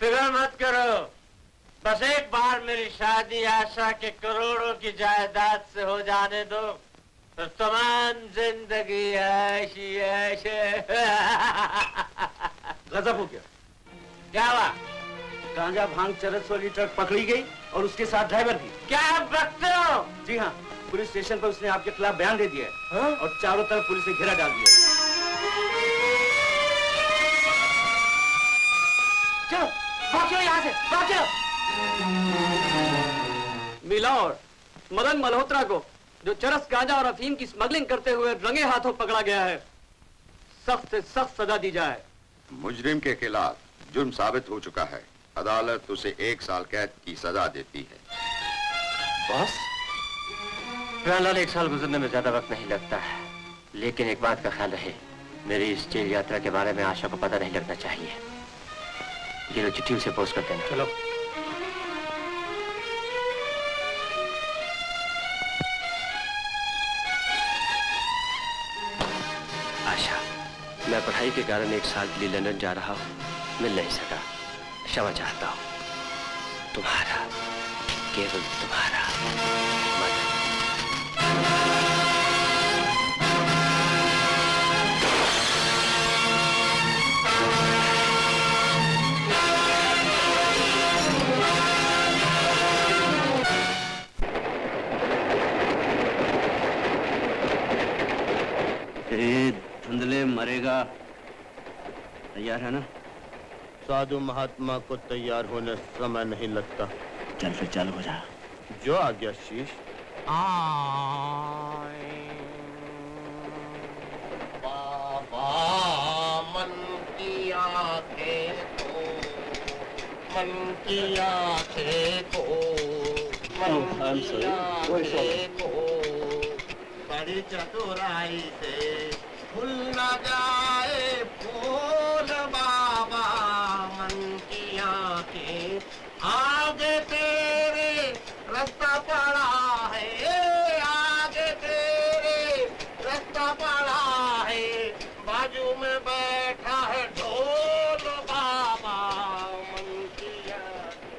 फिक्र मत करो, बस एक बार मेरी शादी आशा के करोड़ों की जायदाद से हो जाने दो, तो तमाम जिंदगी ऐशी ऐशे। गजब हो गया। क्या हुआ? गांजा भांग चरस वाली ट्रक पकड़ी गई और उसके साथ ड्राइवर भी। क्या बकते हो? जी हाँ, पुलिस स्टेशन पर उसने आपके खिलाफ बयान दे दिया है। हाँ? और चारों तरफ पुलिस ने घेरा डाल दिया। चलो भागो यहाँ से, भागो। मिलॉर्ड, मदन मल्होत्रा को जो चरस गांजा और अफीम की स्मगलिंग करते हुए रंगे हाथों पकड़ा गया है, सख्त से सख्त सजा दी जाए। मुजरिम के खिलाफ जुर्म साबित हो चुका है, अदालत उसे 1 साल कैद की सजा देती है। बॉस, प्याला 1 साल गुजरने में ज्यादा वक्त नहीं लगता है, लेकिन एक बात का ख्याल रहे, मेरी इस जेल यात्रा के बारे में आशा को पता नहीं लगना चाहिए। ये लो चिट्ठी उसे पोस्ट कर देना। चलो। आशा, मैं पढ़ाई के कारण 1 साल के लिए लंदन जा रहा हूँ, मिल नहीं सका, क्षमा चाहता हूँ। तुम्हारा, केवल तुम्हारा मदन। धुंधले मरेगा, तैयार है ना? साधु महात्मा को तैयार होने समय नहीं लगता। चल फिर चालू हो जा। जो आ गया शीश। बाबा मन की आंखें को, मन की आंखें को, मन की आंखें को, बड़ी चतुराई से खुल न जाए फूल। बाबा मन की आंखें, आगे तेरे रास्ता पड़ा है, आगे तेरे रास्ता पड़ा है, बाजू में बैठा है ढोल। बाबा मन की आंखें,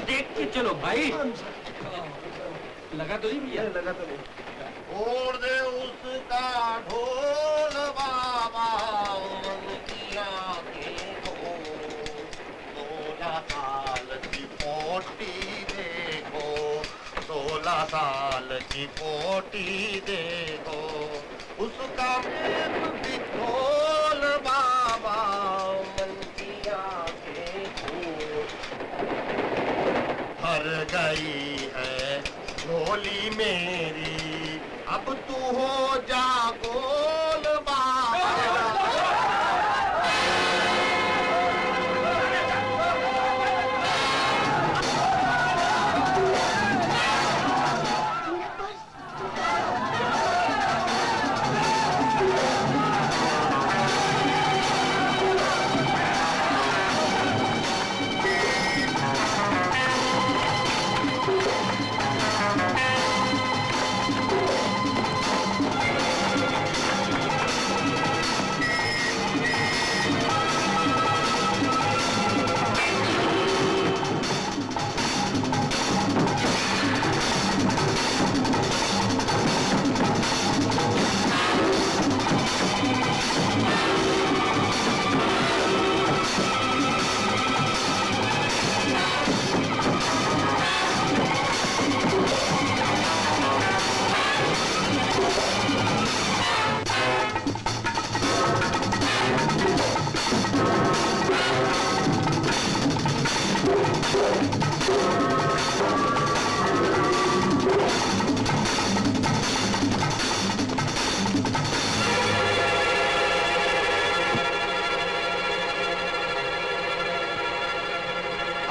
देख के चलो भाई। लगा तो नहीं भैया? लगा तो नहीं। छोड़ दे उसका ढोल। बाबा मन की आंखें को, 16 साल की पोटी देखो, 16 साल की पोटी देखो, उसका पेट भी खोल। बाबा मन की आंखें को, भर गई है झोली मेरी, अब तू हो जा गोल। बाबा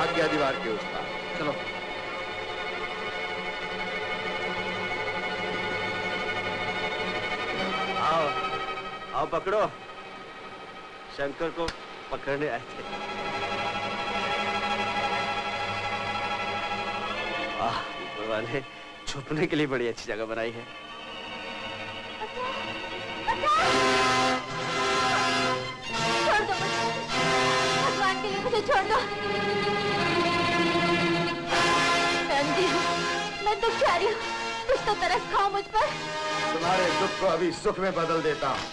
आज्ञा दीवार के उस पार। चलो। आओ आओ पकड़ो, शंकर को पकड़ने आए थे। वाह, ऊपर वाले छुपने के लिए बड़ी अच्छी जगह बनाई है। छोड़ दो मुझे, भगवान के लिए मुझे छोड़ दो। मैं अंधी हूँ, मैं दुखियारी हूँ, कुछ तो तरस खाओ मुझ पर। तुम्हारे दुख को अभी सुख में बदल देता हूँ।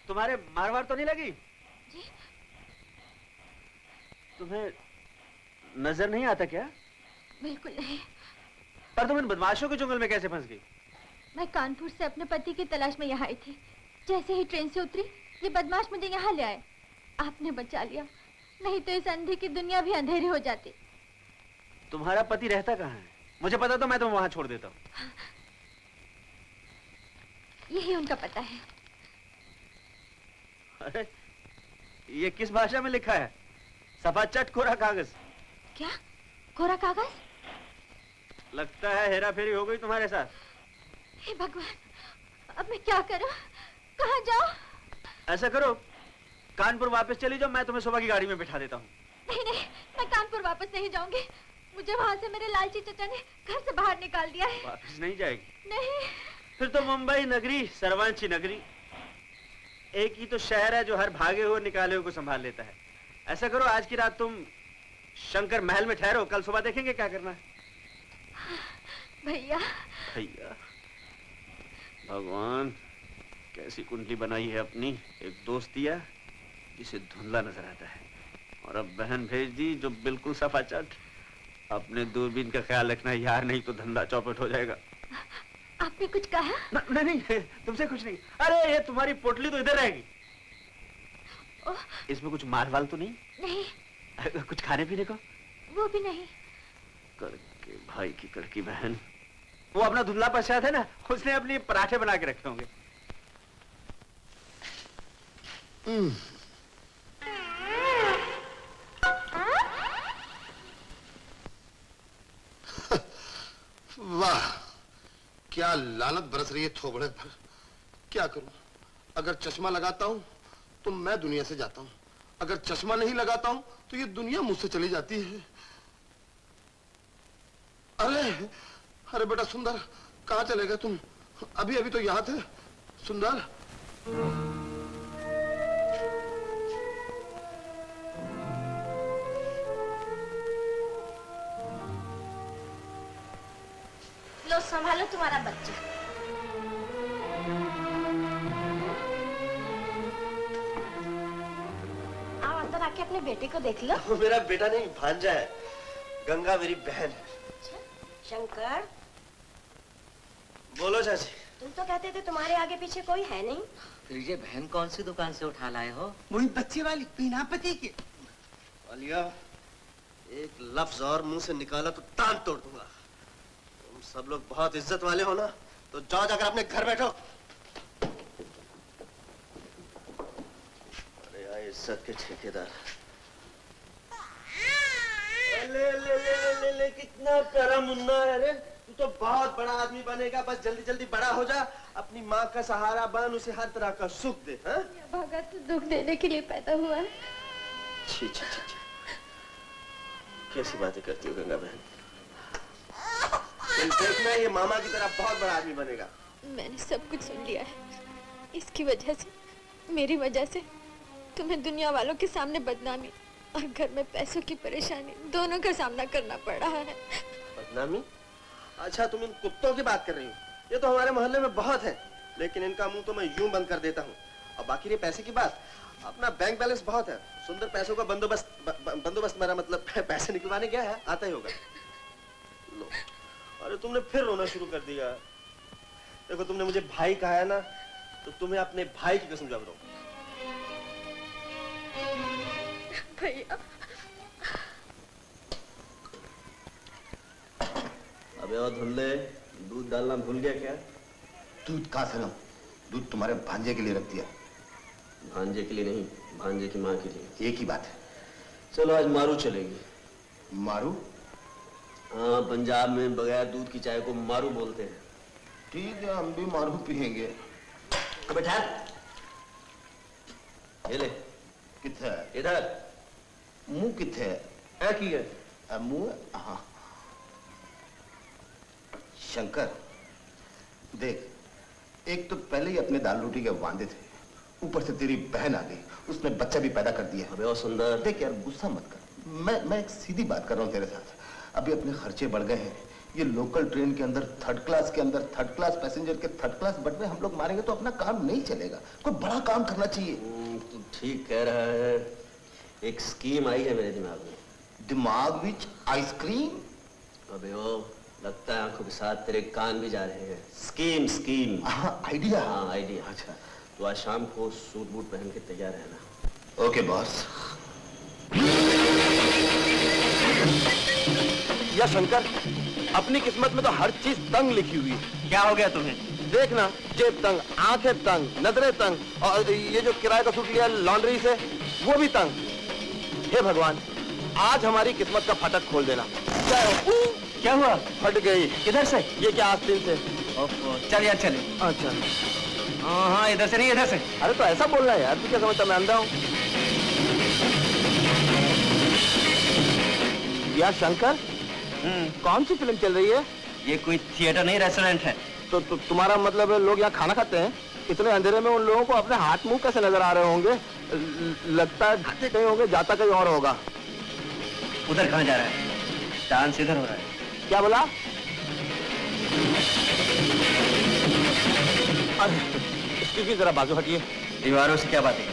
तुम्हारे मार तो नहीं लगी? जी? तुम्हें नजर नहीं आता क्या? बिल्कुल नहीं। पर तुम इन बदमाशों के जंगल में कैसे फंस गई? मैं कानपुर से अपने पति की तलाश में यहाँ आई थी। जैसे ही ट्रेन से उतरी, ये बदमाश मुझे यहाँ ले आए। आपने बचा लिया, नहीं तो इस अंधे की दुनिया भी अंधेरी हो जाती। तुम्हारा पति रहता कहाँ है? मुझे पता तो मैं तुम्हें वहां छोड़ देता हूँ। यही उनका पता है। अरे, ये किस भाषा में लिखा है? सफा चट कोरा कागज। क्या? कोरा कागज? लगता है हेरा फेरी हो गई तुम्हारे साथ। हे भगवान, अब मैं क्या करूं? कहाँ जाऊं? ऐसा करो, कानपुर वापस चली जाओ, मैं तुम्हें सुबह की गाड़ी में बिठा देता हूँ। नहीं नहीं, मैं कानपुर वापस नहीं जाऊंगी। मुझे वहां से मेरे लालची चचा ने घर से बाहर निकाल दिया है। वापस नहीं जाएगी? नहीं। फिर तो मुंबई नगरी, सर्वांची नगरी, एक ही तो शहर है जो हर भागे हुए निकाले हुए को संभाल लेता है। ऐसा करो, आज की रात तुम शंकर महल में ठहरो, कल सुबह देखेंगे क्या करना है। भैया। भैया, भगवान कैसी कुंडली बनाई है अपनी। एक दोस्त दिया जिसे धुंधला नजर आता है, और अब बहन भेज दी जो बिल्कुल सफा चट। अपने दूरबीन का ख्याल रखना यार, नहीं तो धंधा चौपट हो जाएगा। आपने कुछ कहा? नहीं, तुमसे कुछ नहीं। अरे, ये तुम्हारी पोटली तो इधर रहेगी। इसमें कुछ माल वाल तो नहीं? नहीं। कुछ खाने पीने को? वो भी नहीं। कड़के भाई की कड़की बहन, वो अपना धुंधला पश्चात है ना, उसने अपने पराठे बना के रखे होंगे। वाह, क्या लानत बरस रही है थोबड़े पर। क्या करूं? अगर चश्मा लगाता हूं तो मैं दुनिया से जाता हूं, अगर चश्मा नहीं लगाता हूं तो ये दुनिया मुझसे चली जाती है। अरे अरे बेटा सुंदर, कहां चले गए तुम? अभी अभी तो यहां थे। सुंदर, लो संभालो तुम्हारा बच्चा। आओ अंदर आके अपने बेटे को देख लो। वो मेरा बेटा नहीं, भांजा है। गंगा मेरी बहन है। शंकर, बोलो चाची। तुम तो कहते थे तुम्हारे आगे पीछे कोई है नहीं। फिर ये बहन कौन सी दुकान से उठा लाए हो? वही बच्चे वाली बिना पति के। अलिया, एक लफ्ज और मुंह से निकाला तो तान तोड़ दूंगा। तुम सब लोग बहुत इज्जत वाले हो ना, तो जाओ जाकर अपने घर बैठो। अरे यार, इज्जत के ठेकेदार। ले ले ले ले ले, कितना प्यारा मुन्ना है रे। तू तो बहुत बड़ा आदमी बनेगा, बस जल्दी जल्दी बड़ा हो जा, अपनी माँ का सहारा बन, उसे हर तरह का सुख दे। हाँ? भगत दुख देने के लिए पैदा हुआ है। छी छी छी छी, कैसी बातें करती हो गंगा बहन। तुम देखना, ये मामा की तरह बहुत बड़ा आदमी बनेगा। मैंने सब कुछ सुन लिया है। इसकी वजह से, मेरी वजह से तुम्हें दुनिया वालों के सामने बदनामी और घर में पैसों की परेशानी दोनों का सामना करना पड़ रहा है। बदनामी? अच्छा, तुम इन कुत्तों की बात कर रही हो। ये तो हमारे मोहल्ले में बहुत है, लेकिन इनका मुंह तो मैं यूं बंद कर देता हूँ। और बाकी ये पैसे की बात, अपना बैंक बैलेंस बहुत है, सुंदर पैसों का बंदोबस्त मेरा मतलब पैसे निकलवाने गया है, आता ही होगा। लो, अरे तुमने फिर रोना शुरू कर दिया। देखो तुमने मुझे भाई कहा है ना, तो तुम्हें अपने भाई की कसम जब रो। भैया अबे और धुल्ले, दूध डालना भूल गया क्या? दूध कहाँ से लाऊं? दूध तुम्हारे भांजे के लिए रख दिया। भांजे के लिए नहीं, भांजे की माँ के लिए। एक ही बात है। चलो आज मारू चलेगी। मारू? हाँ, पंजाब में बगैर दूध की चाय को मारू बोलते हैं। ठीक है, हम भी मारू पियेंगे। अबे ठहर, ये ले। किथे है? इधर। मुंह किथे है? है की है? मुंह? हाँ। शंकर, देख, एक तो पहले ही अपने दाल रोटी के वांदे थे, ऊपर से तेरी बहन आ गई, उसने बच्चा भी पैदा कर दिया। अबे और सुंदर, देख यार, गुस्सा मत कर। मैं एक सीधी बात कर रहा हूँ तेरे साथ। अभी अपने खर्चे बढ़ गए हैं। ये लोकल ट्रेन के अंदर थर्ड क्लास पैसेंजर के थर्ड क्लास बटवे हम लोग मारेंगे तो अपना काम नहीं चलेगा। कोई बड़ा काम करना चाहिए। तू ठीक कह रहा है। एक स्कीम आई है मेरे दिमाग में। दिमाग विच आइसक्रीम? अबे ओ, लगता है आंखों के साथ तेरे कान भी जा रहे हैं। स्कीम। आइडिया? हाँ, आइडिया। अच्छा, तो आज शाम को सूट बूट पहन के तैयार रहना। Okay boss. या शंकर, अपनी किस्मत में तो हर चीज तंग लिखी हुई है। क्या हो गया तुम्हें? देखना, जेब तंग, आंखें तंग, नजरें तंग, और ये जो किराए का सूट लिया लॉन्ड्री से वो भी तंग। हे भगवान, आज हमारी किस्मत का फाटक खोल देना। क्या हुआ? फट गई। किधर से? ये क्या आस्तीन से? चल यार चले। अच्छा। हाँ, इधर से नहीं, इधर से। अरे तो ऐसा बोल रहा है यार, तू क्या समझता मैं अंधा हूँ? यार शंकर, कौन सी फिल्म चल रही है? ये कोई थिएटर नहीं, रेस्टोरेंट है। तो तुम्हारा मतलब है लोग यहाँ खाना खाते हैं? इतने अंधेरे में उन लोगों को अपने हाथ मुंह कैसे नजर आ रहे होंगे? लगता है खाते कहीं होंगे, जाता कहीं और होगा। उधर कहाँ जा रहा है? डांस इधर हो रहा है। क्या बोला? अरे इसकी जरा बाजू हटिए। दीवारों से क्या बातें?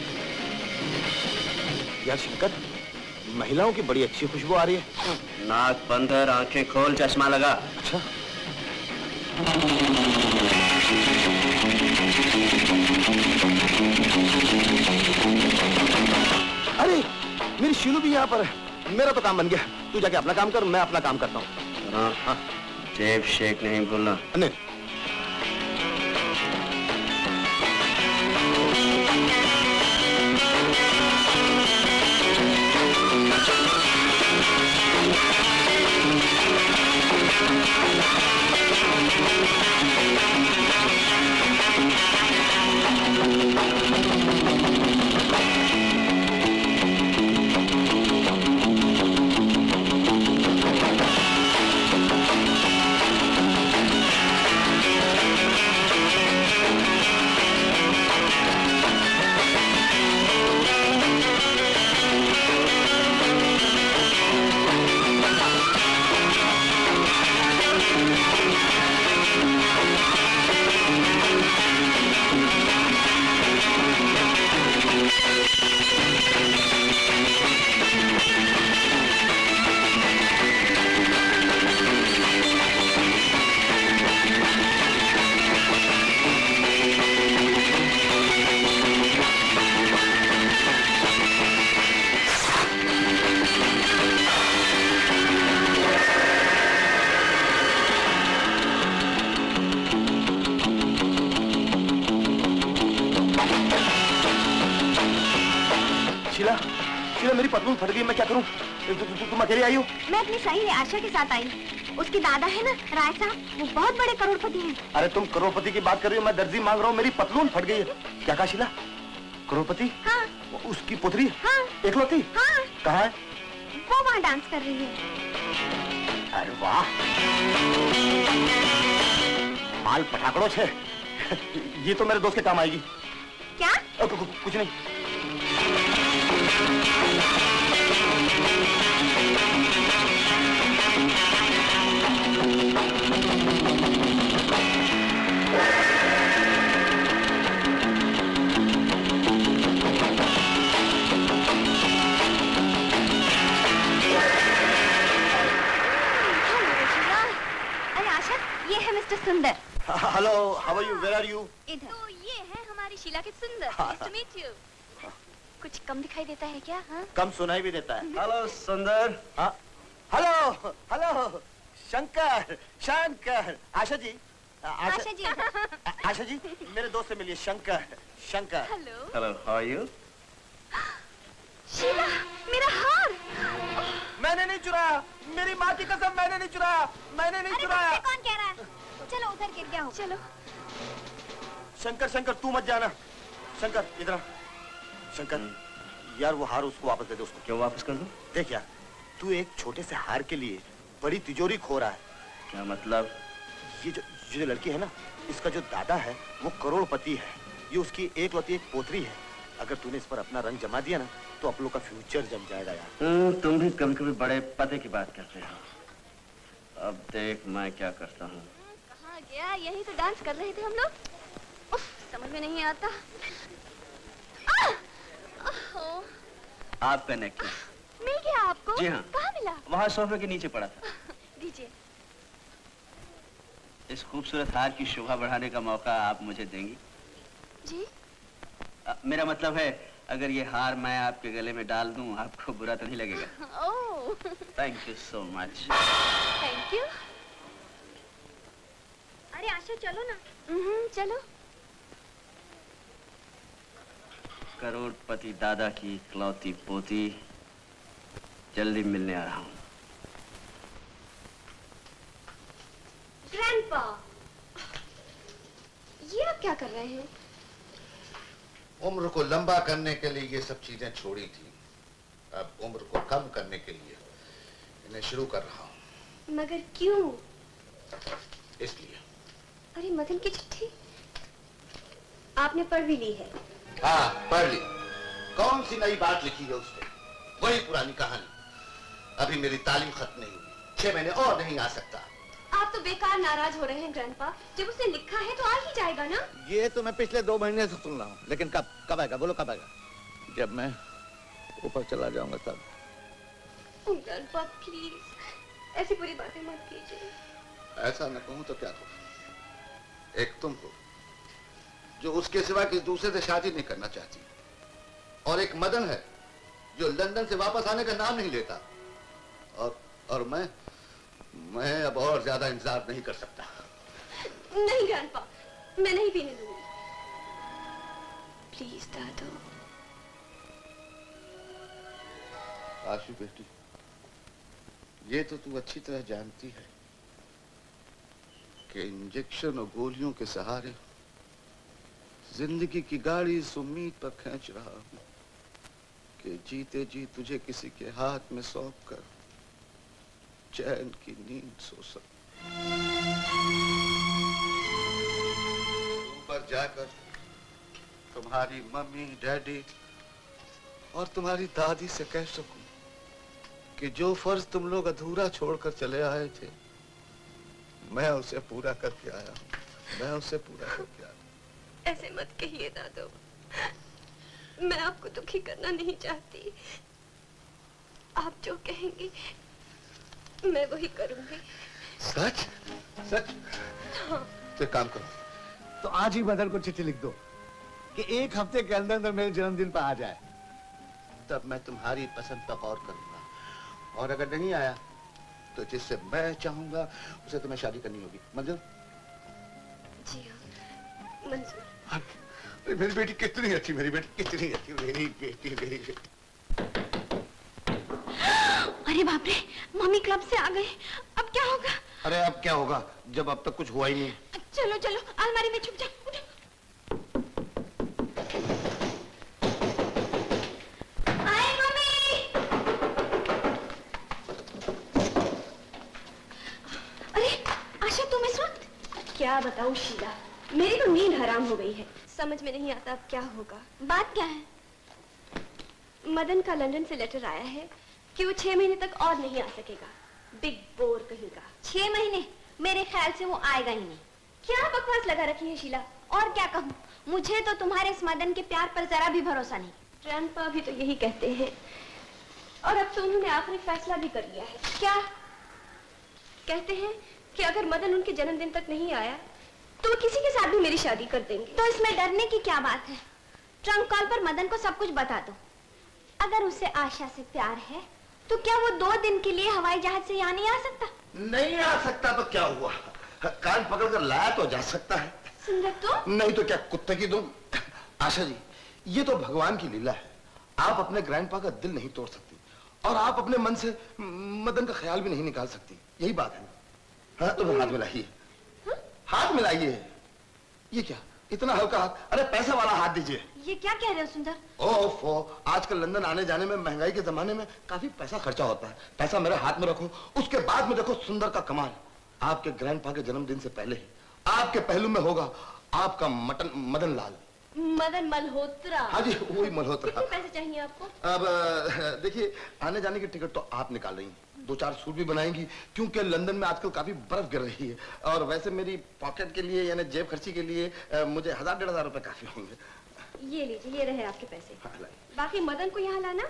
यार शंकर, महिलाओं की बड़ी अच्छी खुशबू आ रही है। नाक बंद कर, आंखें खोल, चश्मा लगा। अच्छा। अरे मेरी शीलू भी यहाँ पर है। मेरा तो काम बन गया। तू जाके अपना काम कर, मैं अपना काम करता हूँ। हाँ, जेब शेक नहीं बोलना। नहीं। शीला, मेरी पतलून फट गई, मैं क्या करूं? तुम अकेली आई हो? मैं अपनी सही आशा के साथ आई। उसके दादा है ना राय साहब, वो बहुत बड़े करोड़पति हैं। अरे तुम करोड़पति की बात कर रही हो, मैं दर्जी मांग रहा हूँ। मेरी पतलून फट गई है। क्या कहा शीला? करोड़पति? हाँ। उसकी पुत्री? हाँ। एकलौती? हाँ। कहाँ है? वो वहाँ डांस कर रही है। अरे वाह, माल पटाखड़ों छे। ये तो मेरे दोस्त के काम आएगी। क्या? कुछ नहीं। Sundar. Hello, how are you, where are you? इधर। तो ये है हमारी शीला के सुंदर। Nice to meet you। कुछ कम दिखाई देता है क्या? हाँ? कम सुनाई भी देता है। हेलो सुंदर। हाँ, हेलो हेलो, शंकर शंकर, आशा जी, आशा जी। आशा जी, मेरे दोस्त से मिलिए, Shankar Shankar. Hello. Hello, how are you? Sheela, मेरा हार। मैंने नहीं चुराया, मेरी माँ की कसम, मैंने नहीं चुराया, मैंने नहीं चुराया। तुमसे कौन कह रहा है? चलो उधर गिर गया हो। चलो। शंकर शंकर, तू मत जाना। शंकर इधर आ। शंकर, यार वो हार उसको वापस दे दे उसको। क्यों वापस कर दूं? देख यार, तू एक छोटे से हार के लिए बड़ी तिजोरी खो रहा है। क्या मतलब? ये जो लड़की है ना, इसका जो दादा है वो करोड़पति है, ये उसकी एकलौती एक पोतरी है। अगर तूने इस पर अपना रंग जमा दिया ना तो आप लोग का फ्यूचर जम जाएगा यार। तुम भी कभी कभी बड़े पते की बात करते हो। अब देख मैं क्या करता हूँ। कहाँ गया? यही तो डांस कर रहे थे हम लोग। उफ, समझ में नहीं आता। आपका नेकलेस मिल गया आपको? जी हाँ। कहाँ मिला? वहाँ सोफे के नीचे पड़ा था। दीजिए। इस खूबसूरत हार की शोभा बढ़ाने का मौका आप मुझे देंगी? जी? मेरा मतलब है, अगर ये हार मैं आपके गले में डाल दूं, आपको बुरा तो नहीं लगेगा? Oh. Thank you so much. Thank you. अरे आशा चलो ना। चलो। करोड़पति दादा की इकलौती पोती, जल्दी मिलने आ रहा हूँ। ग्रैंडपा, ये आप क्या कर रहे हैं? उम्र को लंबा करने के लिए ये सब चीजें छोड़ी थी, अब उम्र को कम करने के लिए इन्हें शुरू कर रहा हूँ। मगर क्यों? इसलिए। अरे मदन की चिट्ठी आपने पढ़ भी ली है? हाँ, पढ़ ली। कौन सी नई बात लिखी है उसने? वही पुरानी कहानी। अभी मेरी तालीम खत्म नहीं हुई, 6 महीने और नहीं आ सकता। आप तो बेकार नाराज हो रहे हैं ग्रैंडपा। जब उसने लिखा है तो आ ही जाएगा ना। ये तो मैं पिछले 2 महीने से सुन रहा हूँ, लेकिन कब आएगा? बोलो कब आएगा? जब मैं ऊपर चला जाऊंगा तब। ग्रैंडपा प्लीज, ऐसी बुरी बातें मत कीजिए। ऐसा न कहूं तो क्या कहूं? एक तुम हो जो उसके सिवा किसी दूसरे से शादी नहीं करना चाहती, और एक मदन है जो लंदन से वापस आने का नाम नहीं लेता, और मैं अब और ज्यादा इंतजार नहीं कर सकता। नहीं ग्रैंडपा, मैं नहीं पीने दूंगी। प्लीज दादू। आशु बेटी, ये तो तू अच्छी तरह जानती है कि इंजेक्शन और गोलियों के सहारे जिंदगी की गाड़ी इस उम्मीद पर खींच रहा हूं कि जीते जी तुझे किसी के हाथ में सौंप कर चैन की नींद सो सकूं। ऊपर जाकर तुम्हारी मम्मी, डैडी और तुम्हारी दादी से कह सकूं कि जो फर्ज तुम लोग अधूरा छोड़कर चले आए थे, मैं उसे पूरा करके आया हूं। मैं उसे पूरा करके आया। ऐसे मत कहिए दादू, मैं आपको दुखी करना नहीं चाहती। आप जो कहेंगे मैं वही करूंगी। सच? सच? हाँ। तो एक काम करो, तो आज ही मदन को चिट्ठी लिख दो कि 1 हफ्ते के अंदर अंदर मेरे जन्मदिन पर आ जाए। तब मैं तुम्हारी पसंद पर गौर करूंगा, और अगर नहीं आया तो जिससे मैं चाहूंगा उसे तुम्हें शादी करनी होगी। मंजूर? जी हाँ, मंजूर। मेरी बेटी कितनी अच्छी, मेरी बेटी कितनी अच्छी, मेरी बेटी, मेरी बेटी। अरे बाप रे, मम्मी क्लब से आ गए। अब क्या होगा? अरे अब क्या होगा जब अब तक कुछ हुआ ही नहीं। चलो चलो, अलमारी में छुप जा। आए मम्मी। अरे आशा, तुम इस वक्त? क्या बताऊं शीला, मेरी तो नींद हराम हो गई है। समझ में नहीं आता अब क्या होगा। बात क्या है? मदन का लंदन से लेटर आया है कि वो 6 महीने तक और नहीं आ सकेगा। बिग बोर कहीं का। 6 महीने? मेरे ख्याल से वो आएगा ही नहीं। क्या बकवास लगा रखी है शीला। और क्या कहूँ, मुझे तो तुम्हारे इस मदन के प्यार पर जरा भी भरोसा नहीं। ग्रैंडपा भी तो यही कहते हैं, और अब तो उन्होंने आखिरी फैसला भी कर लिया है। क्या कहते हैं? कि अगर मदन उनके जन्मदिन तक नहीं आया तो वो किसी के साथ भी मेरी शादी कर देंगे। तो इसमें डरने की क्या बात है? ट्रंक कॉल पर मदन को सब कुछ बता दो। अगर उसे आशा से प्यार है तो क्या वो 2 दिन के लिए हवाई जहाज से यहाँ नहीं आ सकता? नहीं आ सकता तो क्या हुआ, कान पकड़कर लाया तो जा सकता है। सुंदर तो नहीं तो क्या कुत्ते की दुम। आशा जी, ये तो भगवान की लीला है। आप अपने ग्रैंडपा का दिल नहीं तोड़ सकती और आप अपने मन से मदन का ख्याल भी नहीं निकाल सकती, यही बात है। हाँ तो हाथ मिलाइए, हाथ मिलाइए। ये क्या इतना हल्का हाथ? अरे पैसा वाला हाथ दीजिए। ये क्या कह रहे हो सुंदर? ओफो, आजकल लंदन आने जाने में महंगाई के जमाने में काफी पैसा खर्चा होता है। पैसा मेरे हाथ में रखो, उसके बाद में देखो सुंदर का कमाल। आपके ग्रैंडपा के जन्मदिन से पहले आपके पहलू में होगा आपका मदन लाल। मदन मल्होत्रा? हाँ जी, वही मल्होत्रा। कितने पैसे चाहिए आपको? अब देखिए, आने जाने की टिकट तो आप निकाल रही हैं, 2-4 सूट भी बनाएंगी क्योंकि लंदन में आजकल काफी बर्फ गिर रही है। और वैसे मेरी पॉकेट के लिए यानी जेब खर्ची के लिए मुझे 1000-1500 रुपए काफी होंगे। ये लीजिए, ये रहे आपके पैसे। बाकी मदन को यहाँ लाना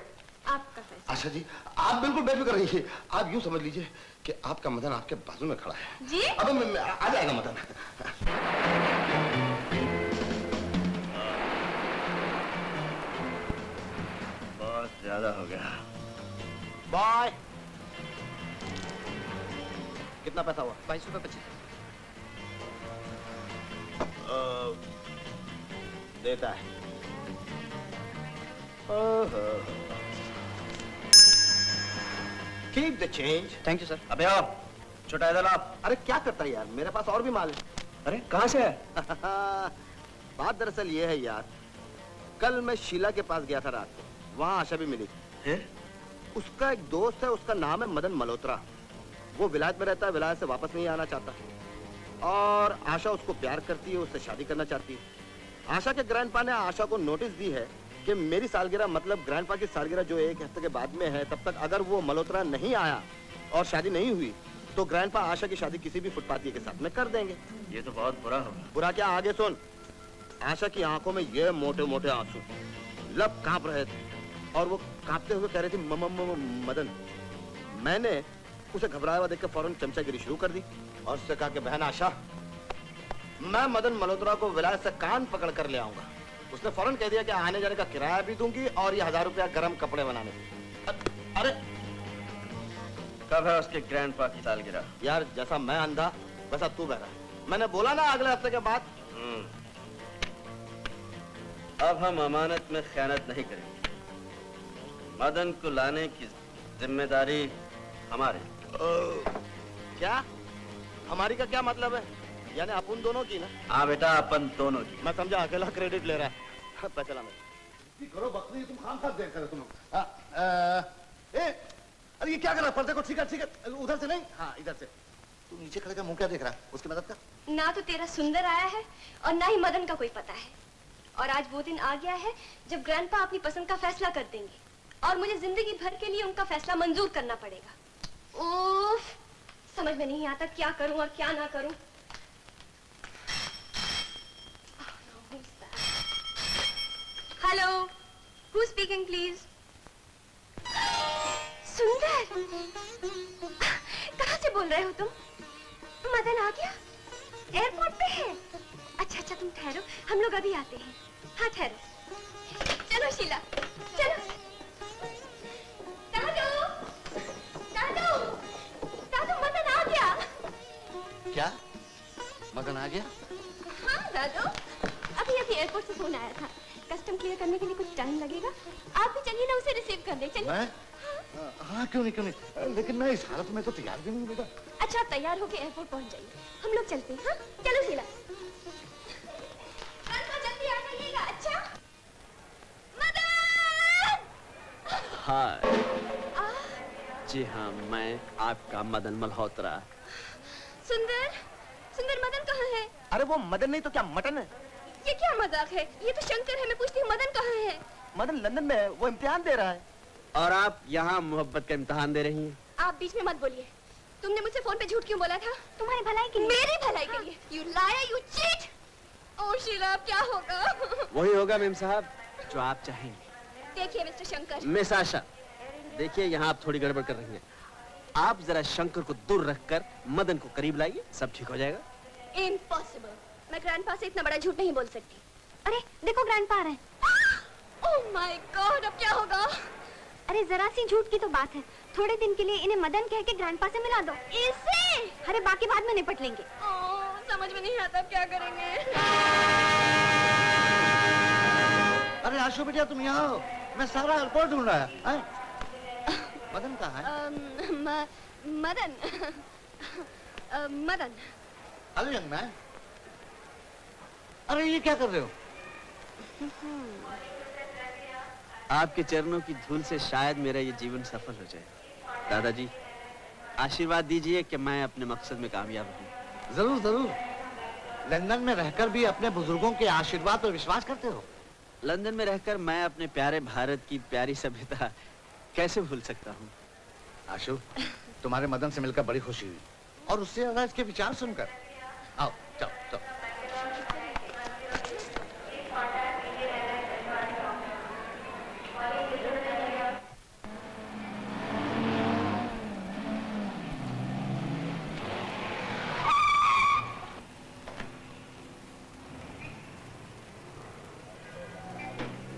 आपका फैसला। आशा जी, आप बिल्कुल बेफिक्र रहिए। आप यूं समझ लीजिए कि आपका मदन आपके बाजू में खड़ा है। जी? अब आ जाएगा मदन। बहुत ज्यादा हो गया। बाय। कितना पैसा हुआ? 22 रुपए 25। देता है। Keep the change. Thank you sir. अबे आओ, छोटा इधर आप। अरे क्या करता है यार, मेरे पास और भी माल है। अरे कहाँ से है? बात दरअसल ये है यार, कल मैं शीला के पास गया था रात को, वहाँ आशा भी मिली थी। उसका एक दोस्त है, उसका नाम है मदन मल्होत्रा। वो विलायत में रहता है, विलायत से वापस नहीं आना चाहता और आशा उसको प्यार करती है, उससे शादी करना चाहती है। आशा के ग्रैंडपा ने आशा को नोटिस दी है कि मेरी सालगिरह मतलब ग्रैंडपा की सालगिरह जो 1 हफ्ते के बाद में है, तब तक अगर वो मल्होत्रा नहीं आया और शादी नहीं हुई तो ग्रैंडपा आशा की शादी किसी भी फुटपाथी के साथ में कर देंगे। ये तो बहुत बुरा होगा। बुरा क्या, आगे सुन। आशा की आंखों में ये मोटे मोटे आंसू, लब कांप रहे थे और वो कांपते हुए कह रही थी मदन। मैंने उसे घबराया हुआ देख के फौरन चमचागिरी शुरू कर दी और उससे कहा कि बहन आशा, मैं मदन मल्होत्रा को विलायत से कान पकड़ कर ले आऊंगा। उसने फौरन कह दिया कि आने जाने का किराया भी दूंगी और ये 1000 रुपया गर्म कपड़े बनाने के। अरे कब है उसके ग्रैंडपा की सालगिरह? यार, जैसा मैं अंधा वैसा तू बहरा। मैंने बोला ना अगले हफ्ते के बाद। अब हम अमानत में खयानत नहीं करेंगे। मदन को लाने की जिम्मेदारी हमारी। क्या? हमारी का क्या मतलब है? यानी अपन दोनों की ना? हाँ बेटा, अपन दोनों की। मैं समझा अकेला क्रेडिट ले रहा है। पैसा करो बकरी, तुम खामखा देख कर तुम। अरे ये क्या कर रहा है? पर्दे को ठीक है, उधर से नहीं, हाँ इधर से। तू नीचे खड़े का मुंह क्या देख रहा है? उसकी मदद कर। ना तो तेरा सुंदर आया है और ना ही मदन का कोई पता है। और आज वो दिन आ गया है जब ग्रैंडपा अपनी पसंद का फैसला कर देंगे और मुझे जिंदगी भर के लिए उनका फैसला मंजूर करना पड़ेगा। उफ, समझ में नहीं आता क्या करूं और क्या ना करूं। Hello, who speaking please? सुंदर, कहाँ से बोल रहे हो तुम? मदन आ गया? एयरपोर्ट पे है? अच्छा, तुम ठहरो, हम लोग अभी आते हैं। हाँ ठहरो। चलो शीला, चलो। दादू, मदन आ गया। क्या? मदन आ गया? हाँ दादू, अभी एयरपोर्ट से फोन आया था। कस्टम क्लियर करने के लिए कुछ टाइम लगेगा। आप भी चलिए ना, उसे रिसीव कर ले। चलिए। हाँ क्यों नहीं, लेकिन मैं इस हालत में तो तैयार भी नहीं हूँ बेटा। अच्छा, आप तैयार होके एयरपोर्ट पहुंच जाइए, हम लोग चलते हैं। हाँ चलो शीला, जल्दी आ जाइएगा। अच्छा मदन। हाँ जी हाँ, मैं आपका मदन मल्होत्रा। सुंदर मदन कहाँ है? अरे वो मदन नहीं तो क्या मटन है? ये क्या मजाक है? ये तो शंकर है। मैं पूछती हूँ मदन कहाँ है? मदन लंदन में है, वो इम्तिहान दे रहा है। और आप यहाँ मोहब्बत का इम्तिहान दे रही हैं? आप बीच में मत बोलिए। तुमने मुझसे फोन पे झूठ क्यों बोला था? तुम्हारी भलाई के लिए। मेरी भलाई के लिए? You liar, you cheat. Oh Sheela, अब क्या होगा? वही होगा मेम साहब जो आप चाहेंगे। देखिए मिस्टर शंकर। मिस आशा, देखिए यहाँ आप थोड़ी गड़बड़ कर रही हैं। आप जरा शंकर को दूर रखकर मदन को करीब लाइए, सब ठीक हो जाएगा। इम्पॉसिबल, मैं ग्रैंडपा से इतना बड़ा झूठ नहीं बोल सकती। अरे देखो ग्रैंडपा आ रहे हैं। ओह माय गॉड, अब क्या होगा? अरे जरा सी झूठ की तो बात है, थोड़े दिन के लिए इन्हें मदन कह के ग्रैंडपा से मिला दो। इसे? अरे बाकी बाद में निपट लेंगे। समझ में नहीं आता अब क्या करेंगे। अरे आशु बेटा तुम यहाँ हो, मैं सारा एयरपोर्ट ढूंढ रहा है। मदन कहाँ है? Madan Madan. Hello young man. अरे ये क्या कर रहे हो? आपके चरणों की धूल से शायद मेरा ये जीवन सफल हो जाए। दादाजी आशीर्वाद दीजिए कि मैं अपने मकसद में कामयाब हूँ। जरूर जरूर। लंदन में रहकर भी अपने बुजुर्गों के आशीर्वाद पर विश्वास करते हो? लंदन में रहकर मैं अपने प्यारे भारत की प्यारी सभ्यता कैसे भूल सकता हूँ। आशु, तुम्हारे मदन से मिलकर बड़ी खुशी हुई, और उससे ज्यादा इसके विचार सुनकर। आओ जाओ जाओ।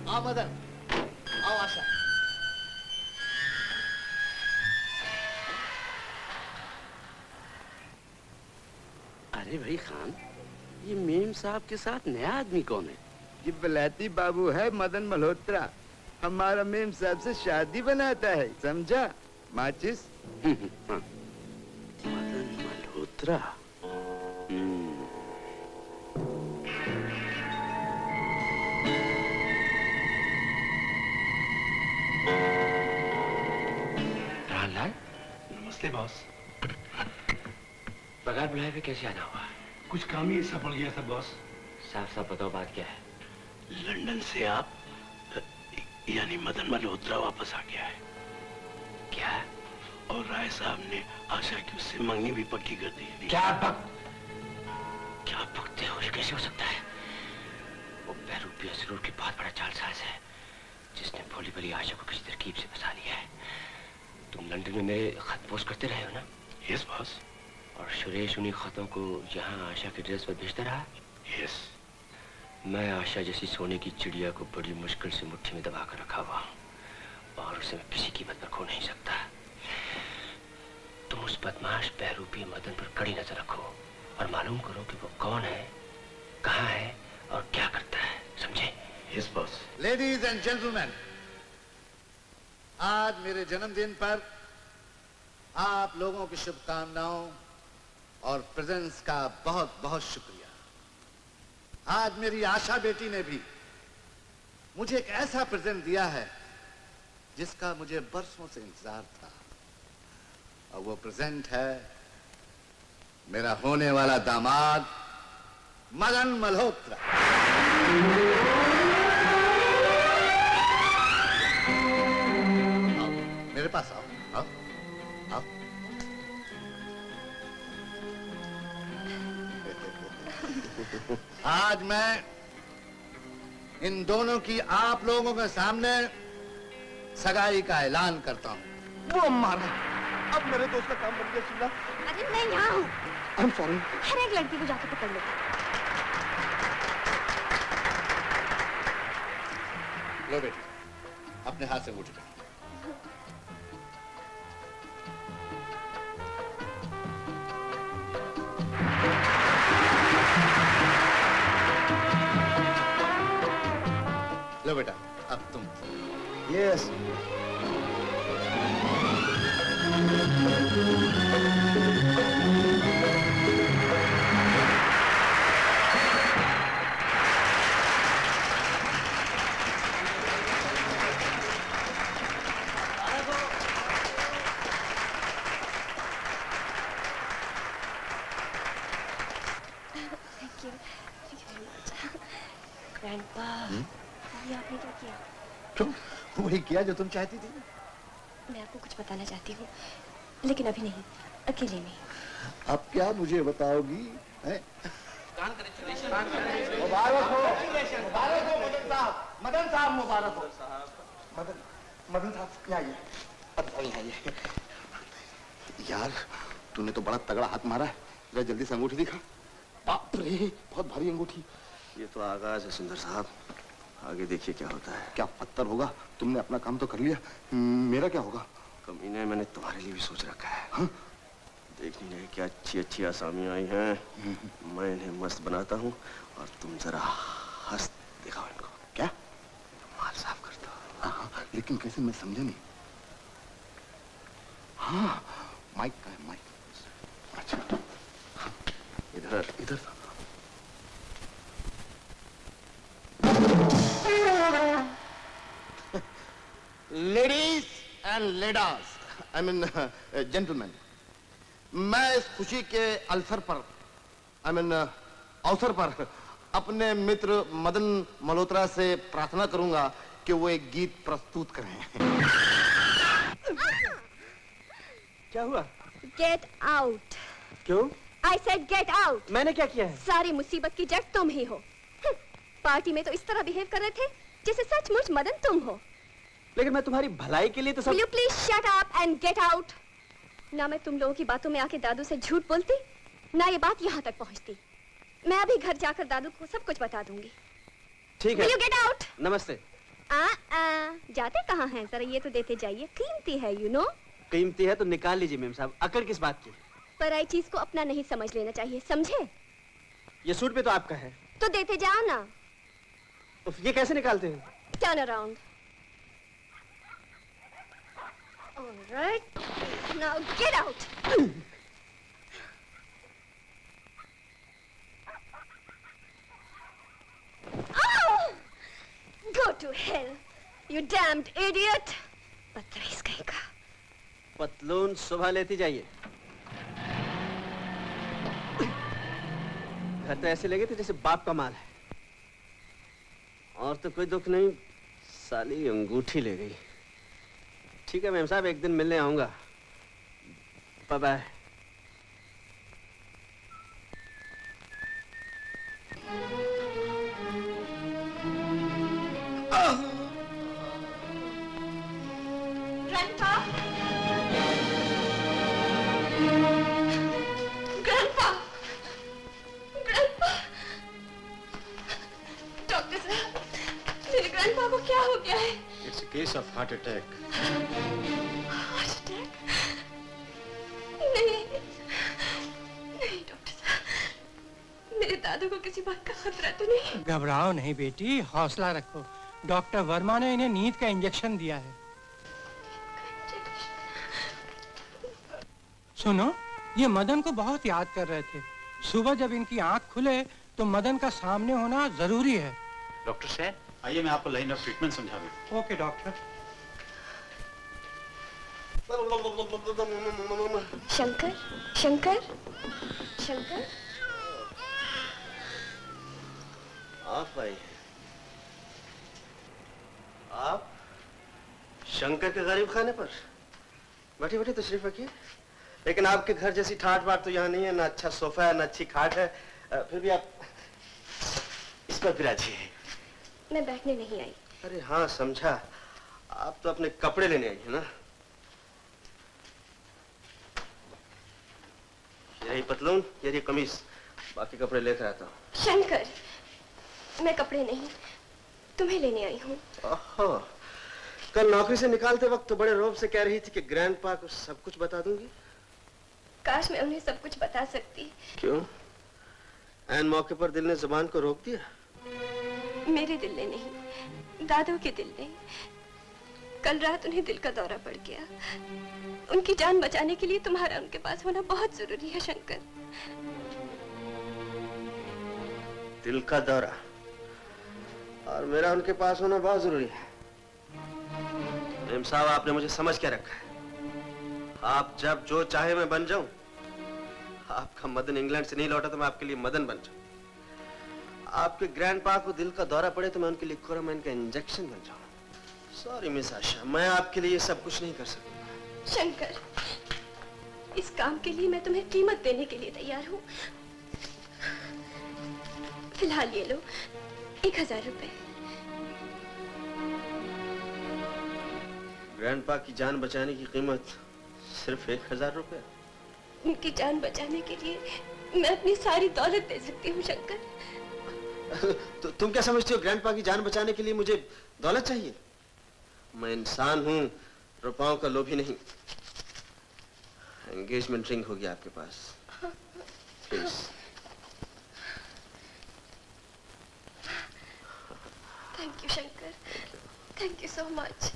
आओ मदन, आओ आशा। अरे भाई खान, ये मेम साहब के साथ नया आदमी कौन है? ये बलाती बाबू है मदन मल्होत्रा, हमारा मेम साहब से शादी बनाता है, समझा? माचिस। हाँ। मदन मल्होत्रा। रामलाल, नमस्ते बॉस। बगैर बुलाए हुए कैसे आना हुआ? कुछ काम ही ऐसा पड़ गया था बॉस। साफ साफ बताओ बात क्या है? लंदन से आप यानी मदन मल्होत्रा वापस आ गया है। क्या? और राय साहब ने आशा की उससे मंगनी भी पक्की कर दी है। क्या बकते हो? ये कैसे हो सकता है? वो बहरूपी असरूर की बहुत बड़ा चालसाज है, जिसने भोली भली आशा को किसी तरकीब से फंसा लिया है। तुम लंदन में मेरे खत पोस्ट करते रहे हो ना? Yes boss. और सुरेश उन्हीं खतों को यहाँ आशा के ड्रेस पर भेजता रहा? यस। मैं आशा जैसी सोने की चिड़िया को बड़ी मुश्किल से मुट्ठी में दबा कर रखा हुआ, और उसे मैं किसी कीमत पर खो नहीं सकता। तुम उस बदमाश बहरूपी मदन पर कड़ी नजर रखो और मालूम करो कि वो कौन है, कहाँ है और क्या करता है, समझे? Yes boss. Ladies and gentleman, आज मेरे जन्मदिन पर आप लोगों की शुभकामनाओं और प्रेजेंस का बहुत बहुत शुक्रिया। आज मेरी आशा बेटी ने भी मुझे एक ऐसा प्रेजेंट दिया है जिसका मुझे बरसों से इंतजार था, और वो प्रेजेंट है मेरा होने वाला दामाद मदन मल्होत्रा। आओ, मेरे पास आओ, आओ, आओ। आज मैं इन दोनों की आप लोगों के सामने सगाई का ऐलान करता हूँ। वो मारा, अब मेरे दोस्त का काम बन गया शीला। अरे मैं यहाँ हूँ। I am sorry. हर एक लड़की को जाके पकड़ लो। लो बेटी, अपने हाथ से मुझे लो बेटा, अब तुम। यस। ग्रैंडपा, ये आपने क्या किया? तुम वही किया जो तुम चाहती थी। मैं आपको कुछ बताना चाहती हूँ, लेकिन अभी नहीं, अकेले में। अब क्या मुझे बताओगी? मुबारक हो मदन साहब, मदन साहब मुबारक हो। मदन साहब क्या आइए, अब आइए। यार तूने तो बड़ा तगड़ा हाथ मारा है। जरा जल्दी से अंगूठी दिखा। बाप रे, बहुत भारी अंगूठी। ये तो आगाज है सुंदर साहब, आगे देखिए क्या होता है। क्या पत्थर होगा? तुमने अपना काम तो कर लिया, मेरा क्या होगा? कमीने, मैंने तुम्हारे लिए भी सोच रखा है। हाँ? देखनी है क्या अच्छी अच्छी आसामियां आई हैं। मैं इन्हें मस्त बनाता हूँ और तुम जरा हंस दिखाओ इनको। क्या? माल साफ कर दो। हाँ, लेकिन कैसे, मैं समझा नहीं। हाँ, माइक का है, माइक। अच्छा, हाँ, इधर इधर। लेडीज एंड लेडास, आई मीन जेंटलमैन, मैं इस खुशी के अवसर पर, आई मीन अवसर पर अपने मित्र मदन मल्होत्रा से प्रार्थना करूंगा कि वो एक गीत प्रस्तुत करें। क्या हुआ? Get out. क्यों? I said get out. मैंने क्या किया है? सारी मुसीबत की जड़ तुम ही हो। पार्टी में तो इस तरह बिहेव कर रहे थे जैसे सचमुच मदन तुम हो। लेकिन मैं तुम्हारी भलाई के लिए तो सब... Will you please shut up and get out? ना मैं तुम लोगों की बातों में आके दादू से झूठ बोलती, ना ये बात यहाँ तक पहुँचती। मैं अभी घर जाकर दादू को सब कुछ बता दूंगी। ठीक है। Will you get out? नमस्ते। जाते कहाँ हैं? जरा ये तो देते जाइए, कीमती है, you know? कीमती है तो निकाल लीजिए मेम साहब। अकड़ किस बात की? पराई चीज को अपना नहीं समझ लेना चाहिए, समझे? ये सूट पे तो आपका है। तो देते जाओ ना। ये कैसे निकालते हैं? Turn around. All right. Now get out. Oh! Go to hell, you damned idiot. बदतमीज कहीं का। पतलून सुबह लेती जाइए। घर तो ऐसे लगे थे जैसे बाप का माल है। और तो कोई दुख नहीं, साली अंगूठी ले गई। ठीक है मैम साहब, एक दिन मिलने आऊंगा। Bye bye. Grandpa? Grandpa? Grandpa? Doctor साहब, मेरे ग्रैंडपा को क्या हो गया है? It's a case of heart attack. Heart attack? नहीं, नहीं डॉक्टर साहब, मेरे दादू को किसी बात का खतरा तो नहीं? घबराओ नहीं बेटी, हौसला रखो। डॉक्टर वर्मा ने इन्हें नींद का इंजेक्शन दिया है। सुनो, ये मदन को बहुत याद कर रहे थे। सुबह जब इनकी आंख खुले तो मदन का सामने होना जरूरी है। डॉक्टर साहब, आइए मैं आपको लाइन ऑफ ट्रीटमेंट समझा दूं। Okay doctor. शंकर, शंकर, शंकर। आप आई? आप शंकर के गरीब खाने पर? बैठे बैठे तशरीफ रखिए। लेकिन आपके घर जैसी ठाट बाट तो यहाँ नहीं है, ना अच्छा सोफा है, ना अच्छी खाट है। फिर भी आप इस पर विराजिए। मैं बैठने नहीं आई। अरे हाँ, समझा। आप तो अपने कपड़े लेने आई है ना? यही पतलून, यही कमीज, बाकी कपड़े लेकर आता हूँ। शंकर, मैं कपड़े नहीं, तुम्हें लेने आई हूँ। ओहो, कल नौकरी से निकालते वक्त तो बड़े रौब से कह रही थी कि ग्रैंडपा को सब कुछ बता दूंगी। काश मैं उन्हें सब कुछ बता सकती। क्यों? ऐन मौके पर दिल ने जुबान को रोक दिया? मेरे दिल ने नहीं, दादू के दिल ने। कल रात उन्हें दिल का दौरा पड़ गया। उनकी जान बचाने के लिए तुम्हारा उनके पास होना बहुत जरूरी है शंकर। दिल का दौरा और मेरा उनके पास होना बहुत जरूरी है। मेम साहब, आपने मुझे समझ क्या रखा है? आप जब जो चाहे मैं बन जाऊं। आपका मदन इंग्लैंड से नहीं लौटा तो मैं आपके लिए मदन बन जाऊं। आपके ग्रैंडपा को दिल का दौरा पड़े तो मैं उनके लिए कोरामाइन का इंजेक्शन बन जाऊं। सॉरी मिस आशा, मैं आपके लिए सब कुछ नहीं कर सकूंगा। शंकर, इस काम के लिए मैं तुम्हें कीमत देने के लिए तैयार हूँ। फिलहाल ये लो 1000 रुपए। ग्रैंडपा की जान बचाने की कीमत सिर्फ 1000 रुपए? उनकी जान बचाने के लिए मैं अपनी सारी दौलत दे सकती हूँ शंकर। तो तुम क्या समझती हो ग्रैंडपा की जान बचाने के लिए मुझे दौलत चाहिए? मैं इंसान हूँ, रुपयों का लोभी नहीं। एंगेजमेंट रिंग होगी आपके पास। Please. Thank you Shankar, thank you so much.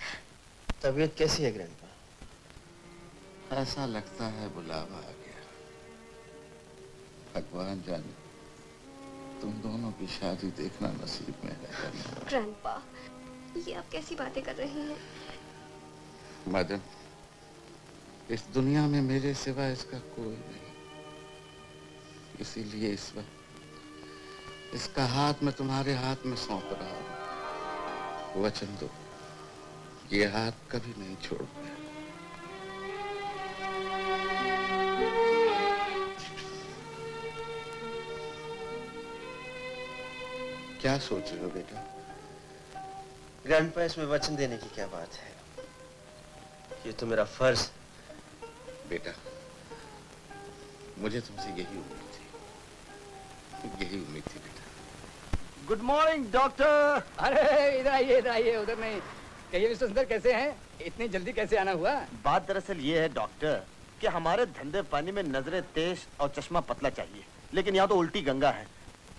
तबीयत कैसी है ग्रैंडपा? ऐसा लगता है बुलावा आ गया। भगवान जाने तुम दोनों की शादी देखना नसीब में है। ग्रैंडपा, ये आप कैसी बातें कर रहे हैं? मदन, इस दुनिया में मेरे सिवा इसका कोई नहीं, इसीलिए इस वक्त इसका हाथ मैं तुम्हारे हाथ में सौंप रहा हूं। वचन दो, ये हाथ कभी नहीं छोड़ूंगा। क्या सोच रहे हो बेटा? ग्रैंडपा, इसमें वचन देने की क्या बात है? ये तो मेरा फर्ज। बेटा, मुझे तुमसे यही उम्मीद थी बेटा। Good morning doctor. अरे इधर आइए, उधर नहीं। कहिए मिस्टर सुंदर, कैसे हैं? इतनी जल्दी कैसे आना हुआ? बात दरअसल ये है डॉक्टर कि हमारे धंधे पानी में नजरें तेज और चश्मा पतला चाहिए, लेकिन यहाँ तो उल्टी गंगा है।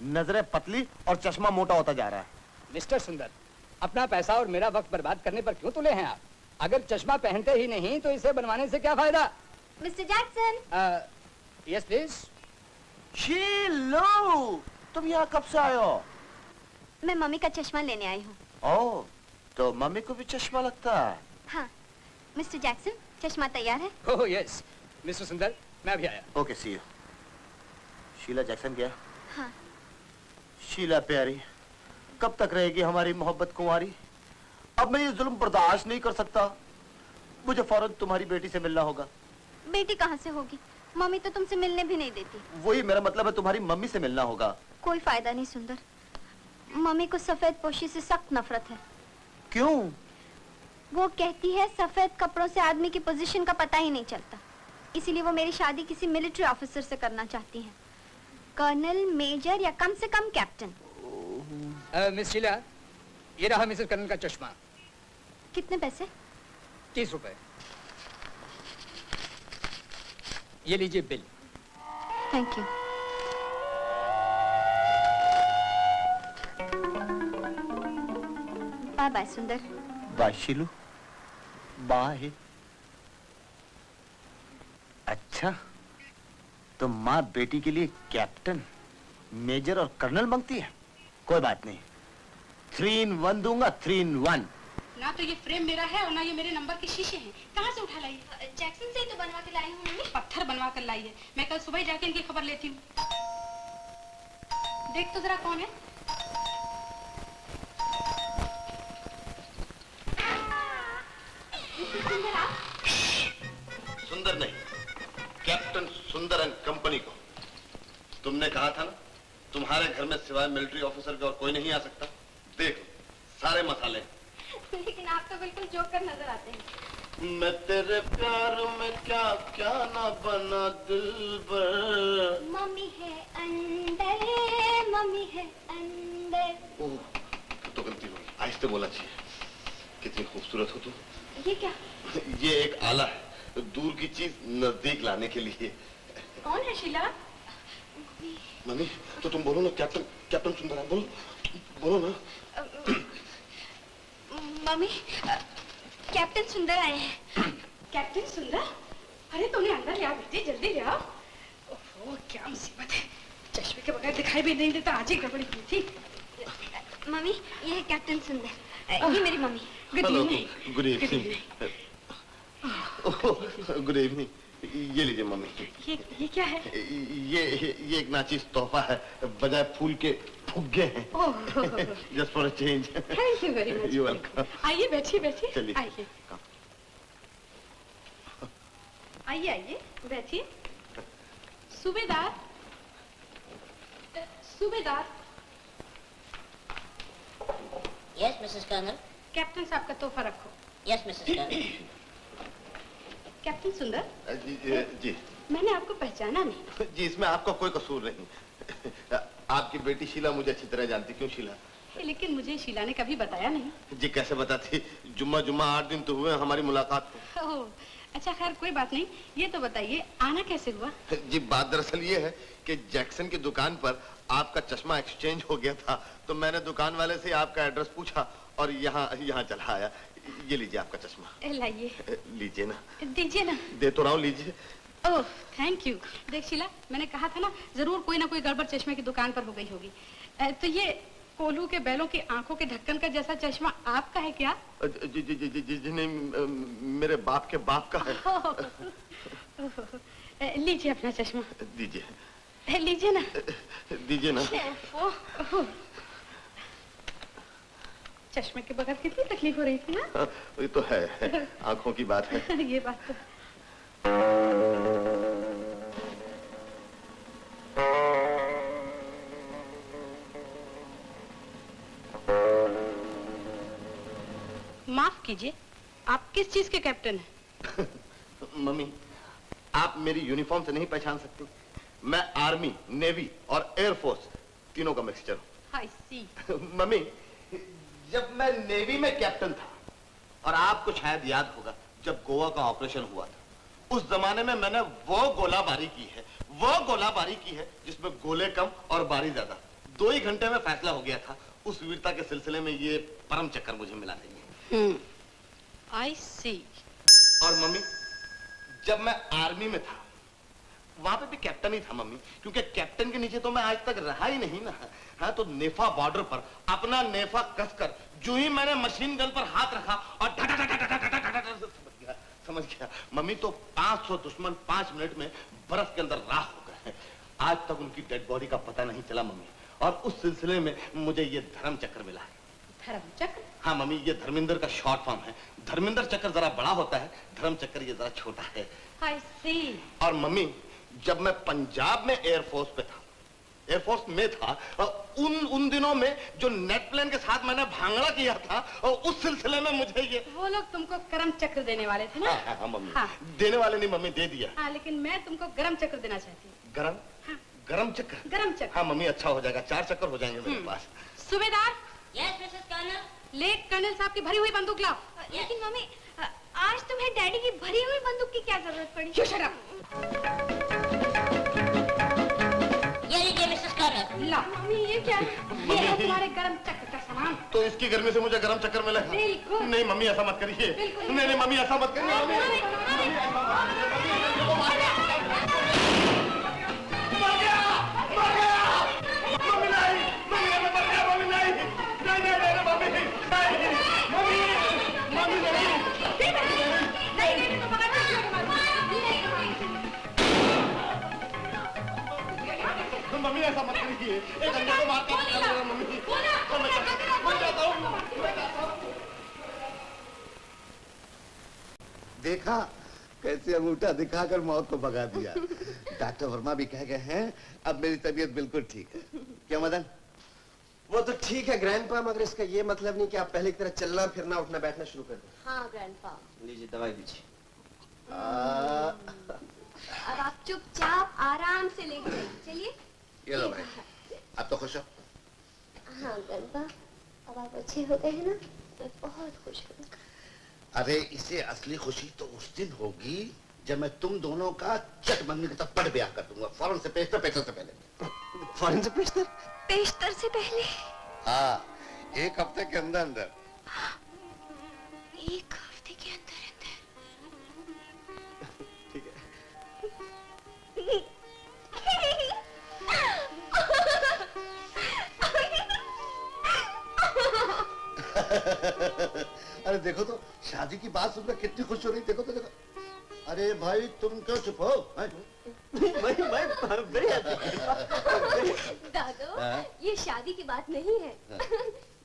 नजरें पतली और चश्मा मोटा होता जा रहा है। मिस्टर सुंदर, अपना पैसा और मेरा वक्त बर्बाद करने पर क्यों तुले हैं आप? अगर चश्मा पहनते ही नहीं तो इसे बनवाने से क्या फायदा? Mister Jackson. Yes please. शीलो, तुम यहाँ कब से आए हो? मैं मम्मी का चश्मा लेने आई हूँ। ओह, तो मम्मी को भी चश्मा लगता है? हाँ। मिस्टर जैक्सन, चश्मा तैयार है? Oh yes. मिस्टर सुंदर, मैं अभी आया। Okay, see you. Sheela Jackson क्या? हाँ। शीला प्यारी, कब तक रहेगी हमारी मोहब्बत कुंवारी? अब मैं ये जुल्म बर्दाश्त नहीं कर सकता। मुझे फौरन तुम्हारी बेटी से मिलना होगा। बेटी कहाँ से होगी? मम्मी तो तुमसे मिलने भी नहीं देती। वही मेरा मतलब है, तुम्हारी मम्मी से मिलना होगा। कोई फायदा नहीं सुंदर, मम्मी को सफेद पोशी से सख्त नफरत है। क्यों? वो कहती है सफेद कपड़ों से आदमी की पोजीशन का पता ही नहीं चलता, इसीलिए वो मेरी शादी किसी मिलिट्री ऑफिसर से करना चाहती हैं। कर्नल, मेजर या कम से कम कैप्टन। मिस शीला, ये रहा मिसेस कर्नल का चश्मा। कितने पैसे? 30 रुपए। ये लीजिए bill. Thank you. Bye bye Sundar. Bye Sheelu, bye. अच्छा, तो माँ बेटी के लिए कैप्टन, मेजर और कर्नल मांगती है। कोई बात नहीं, 3 in 1 दूंगा, 3 in 1। ना तो ये फ्रेम मेरा है और ना ये मेरे नंबर के शीशे हैं। कहाँ से उठा लाई है? जैक्सन से ही तो बनवा के लाई हूँ मम्मी। पत्थर बनवा कर लाई है। मैं कल सुबह ही जाके इनकी खबर लेती हूँ। देख तो जरा कौन है। सुंदर नहीं, कैप्टन सुंदर एंड कंपनी को। तुमने कहा था ना, तुम्हारे घर में सिवाय मिलिट्री ऑफिसर के और कोई नहीं आ सकता। देख, सारे मसाले। लेकिन आप तो बिल्कुल जोकर नजर आते हैं। मैं तेरे प्यार में क्या क्या ना बना दिलबर। मम्मी है अंदर, मम्मी है अंदर। ओह, तो गलती हो गई, आहिस्ते बोला चाहिए। कितनी खूबसूरत हो तुम। ये क्या? ये एक आला है, दूर की चीज नजदीक लाने के लिए। कौन है शीला? मम्मी, तो तुम बोलो ना, कैप्टन कैप्टन सुंदर है, बोलो ना। मम्मी, कैप्टन सुंदर आए हैं। कैप्टन सुंदर? अरे तुमने अंदर ले आओ बेटी, जल्दी ले आओ। ओह, क्या मुसीबत है। चश्मे के बगैर दिखाई भी नहीं देता, आज ही गड़बड़ी की थी। मम्मी, ये है कैप्टन सुंदर। ये मेरी mummy. Good evening. Good evening. Good evening. ये लीजिए मम्मी। ये क्या है? ये एक नाचीज तोहफा है, बजाय फूल के फुग्गे हैं। Just for a change. Thank you very much. You welcome. आइए बैठिए बैठिए। चलिए। आइए आइए आइए बैठिए। सूबेदार, सूबेदार। Yes Mrs colonel. कैप्टन साहब का तोहफा रखो। Yes Mrs colonel. कैप्टन सुंदर, जी मैंने आपको पहचाना नहीं। जी, इसमें आपका कोई कसूर नहीं। आपकी बेटी शीला मुझे अच्छी तरह जानती। क्यों शीला? लेकिन मुझे शीला ने कभी बताया नहीं। जी कैसे बताती, जुम्मा 8 दिन तो हुए हमारी मुलाकात को। ओह, अच्छा खैर कोई बात नहीं। ये तो बताइए आना कैसे हुआ? जी बात दरअसल ये है कि जैक्सन की दुकान पर आपका चश्मा एक्सचेंज हो गया था, तो मैंने दुकान वाले से आपका एड्रेस पूछा और यहाँ चला आया। ये लीजिए आपका चश्मा। लाइए। लीजिए ना। दीजिए ना। दे तो रहा हूँ, लीजिए। ओह थैंक यू। देख शीला, मैंने कहा था ना जरूर कोई ना कोई गड़बड़ चश्मे की दुकान पर हो गई होगी। तो ये कोल्हू के बैलों की आंखों के ढक्कन का जैसा चश्मा आपका है क्या? जी जी जी जी जी नहीं, मेरे बाप के बाप का है। लीजिए अपना चश्मा। दीजिए। लीजिए ना। दीजिए ना। चश्मे के बगैर कितनी तकलीफ हो रही थी ना? ये तो है, आंखों की बात है। ये बात तो। माफ कीजिए, आप किस चीज के कैप्टन हैं? मम्मी, आप मेरी यूनिफॉर्म से नहीं पहचान सकती। मैं आर्मी, नेवी और एयरफोर्स तीनों का मिक्सचर हूँ। I see। मम्मी, जब मैं नेवी में कैप्टन था, और आपको शायद याद होगा जब गोवा का ऑपरेशन हुआ था, उस जमाने में मैंने वो गोलाबारी की है जिसमें गोले कम और बारी ज्यादा। 2 ही घंटे में फैसला हो गया था। उस वीरता के सिलसिले में ये परम चक्कर मुझे मिला नहीं है। I see। और मम्मी, जब मैं आर्मी में था वहां पे भी कैप्टन ही था मम्मी, क्योंकि कैप्टन के नीचे तो मैं आज तक रहा ही नहीं ना। हाँ, तो नेफा बॉर्डर पर अपना नेफा कसकर जो ही मैंने मशीन गन पर हाथ रखा और समझ गया मम्मी, तो 500 दुश्मन 5 मिनट में बर्फ के अंदर राख हो गए। आज तक उनकी डेड बॉडी का पता नहीं चला मम्मी, और उस सिलसिले में मुझे ये धर्म चक्र मिला है। धर्म चक्र? हाँ मम्मी, ये धर्मेंद्र का शॉर्ट फॉर्म है। धर्मेंद्र चक्र जरा बड़ा होता है, धर्म चक्र ये जरा छोटा है। I see। और मम्मी, जब मैं पंजाब में एयरफोर्स में था, उन दिनों में जो नेट प्लेन के साथ मैंने भांगड़ा किया था, और उस सिलसिले में मुझे ये वो लोग तुमको कर्म चक्र देने वाले थे ना? हाँ मम्मी। हाँ। देने वाले नहीं मम्मी, दे दिया। हाँ, लेकिन मैं तुमको गरम चक्र देना चाहती हूँ। गरम? हाँ। गरम चक्र? गरम चक्र। हाँ मम्मी, अच्छा हो जाएगा, 4 चक्कर हो जाएंगे मेरे पास। सूबेदार। Yes Mrs colonel. ले कर्नल साहब की भरी हुई बंदूक लाओ। लेकिन मम्मी, आज तुम्हें डैडी की भरी हुई बंदूक की क्या जरूरत पड़ी? You shut up। ये लीजिए मिसेस कर्नल। ला। मम्मी ये क्या है? ये है तुम्हारे गरम चक्र का सामान। तो इसकी गर्मी से मुझे गरम चक्कर मिला? बिल्कुल। नहीं मम्मी, ऐसा मत करिए। नहीं मम्मी, ऐसा मत करिए। मम्मी ऐसा मत करिए, एक अंडे को मारता हूँ मम्मी। मर जाता हूँ। देखा कैसे अंगूठा दिखाकर मौत को भगा दिया। डॉक्टर वर्मा भी कह गए हैं अब मेरी तबीयत बिल्कुल ठीक है। क्या मदन? वो तो ठीक है ग्रैंडपा, मगर इसका ये मतलब नहीं कि आप पहले की तरह चलना फिरना उठना बैठना शुरू कर दें। हाँ ग्रैंडपा। लीजिए दवाई दीजिए। अब आप चुपचाप आराम से लेके जाइए। चलिए। ये लो भाई, आप तो खुश हो? हाँ ग्रैंडपा, अब आप अच्छे हो गए हैं ना, मैं बहुत खुश हूँ। अरे इसे असली खुशी तो उस दिन होगी जब मैं तुम दोनों का चट मम्मी के साथ पट ब्याह कर दूंगा, फौरन से पेशतर से पहले। फौरन से पेशतर? पेशतर से पहले? हाँ, 1 हफ्ते के अंदर अंदर। 1 हफ्ते के अंदर अंदर? ठीक है। अरे देखो तो शादी की बात सुनकर कितनी खुश हो रही। देखो तो देखो। अरे भाई तुम क्यों चुप हो? दादू, ये शादी की बात नहीं है।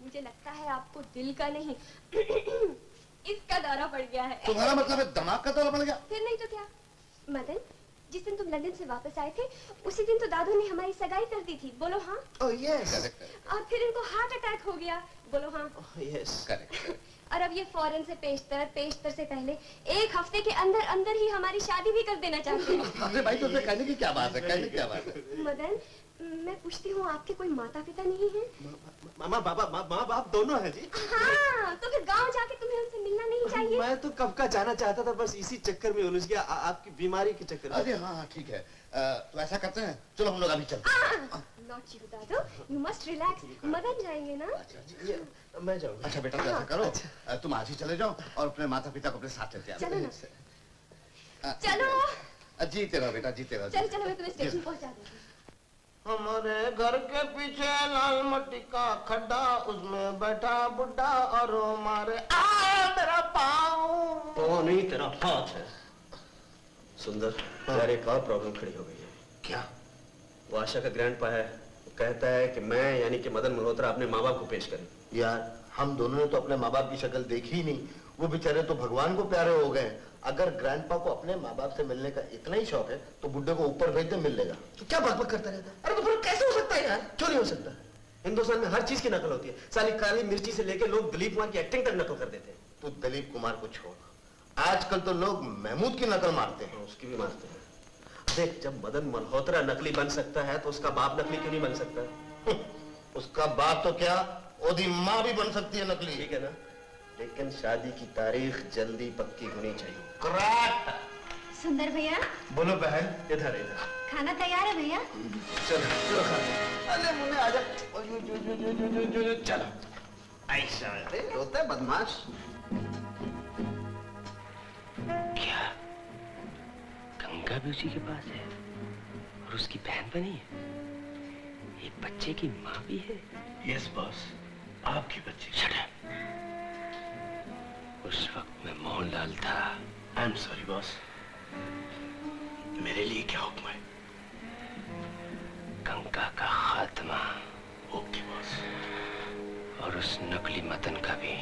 मुझे लगता है आपको दिल का नहीं इसका दौरा पड़ गया है। तुम्हारा मतलब है दिमाग का दौरा पड़ गया? फिर नहीं तो क्या। मदन, जिस दिन तुम लंदन से वापस आए थे उसी दिन तो दादू ने हमारी सगाई कर दी थी। बोलो हाँ। Oh, yes. और फिर इनको हार्ट अटैक हो गया। बोलो हाँ। Oh, yes. करेक्ट। और अब ये फौरन से पेशतर से पहले 1 हफ्ते के अंदर अंदर ही हमारी शादी भी कर देना चाहते हैं। अरे भाई तो उसमें कहने की क्या बात है, कहने की क्या बात है। मदन, मैं पूछती हूँ आपके कोई माता पिता नहीं है? मामा बाबा माँ बाप दोनों हैं जी। हाँ, तो फिर गांव जाके तुम्हें उनसे मिलना नहीं चाहिए? मैं तो कब का जाना चाहता था, बस इसी चक्कर में उलझ गया, आपकी बीमारी के चक्कर में। अरे हाँ ठीक है, तो ऐसा करते हैं, चलो हम लोग अभी चलते हैं। Not you Dadu, you must relax. Madan जाएंगे ना? मैं जाऊंगा। अच्छा बेटा, ऐसा करो, तुम आज ही चले जाओ और अपने माता पिता को अपने साथ लेते चलो आओ। ना। चलो। जीते रहो बेटा, जीते रहो। चलो चलो, मैं तुम्हें स्टेशन पहुंचा दूंगी। हमारे घर के पीछे लाल मट्टी का खड्डा, उसमें बैठा बुड्ढा और मारे मेरा पाँव। तो नहीं, तेरा हाथ है। सुंदर, यार एक और प्रॉब्लम खड़ी हो गई है। क्या? वो आशा का ग्रैंडपा है, वो कहता है कि मैं यानी कि मदन मल्होत्रा अपने माँ बाप को पेश करें। यार हम दोनों ने तो अपने माँ बाप की शक्ल देखी ही नहीं, वो बेचारे तो भगवान को प्यारे हो गए। अगर ग्रैंडपा को अपने माँ बाप से मिलने का इतना ही शौक है तो बुड्ढे को ऊपर भेज दे, मिल लेगा। तो क्या बकबक करता रहता है? अरे तो फिर कैसे हो सकता है यार? क्यों नहीं हो सकता? हिंदुस्तान में हर चीज की नकल होती है। साली काली मिर्ची से लेके लोग दिलीप कुमार की एक्टिंग तक नकल कर देते हैं। तो दिलीप कुमार को छोड़, आजकल तो लोग महमूद की नकल मारते हैं। उसकी भी मारते हैं। देख, जब मदन मल्होत्रा नकली बन सकता है तो उसका बाप नकली क्यों नहीं बन सकता? उसका बाप तो क्या, ओदी माँ भी बन सकती है नकली। ठीक है ना, लेकिन शादी की तारीख जल्दी पक्की होनी चाहिए। करेक्ट। सुंदर भैया। बोलो बहन। इधर इधर। खाना तैयार है भैया? चलो चलो खा लो। अरे मुन्ने आजा। चलो। ऐसा अरे रोता है बदमाश। क्या गंगा भी उसी के पास है और उसकी बहन बनी है? एक बच्चे की माँ भी है? यस बॉस, आपकी बच्ची। Shut up. उस वक्त मैं मोहनलाल था। आई एम सॉरी बॉस, मेरे लिए क्या हुक्म है? गंगा का खात्मा। Okay boss. और उस नकली मदन का भी।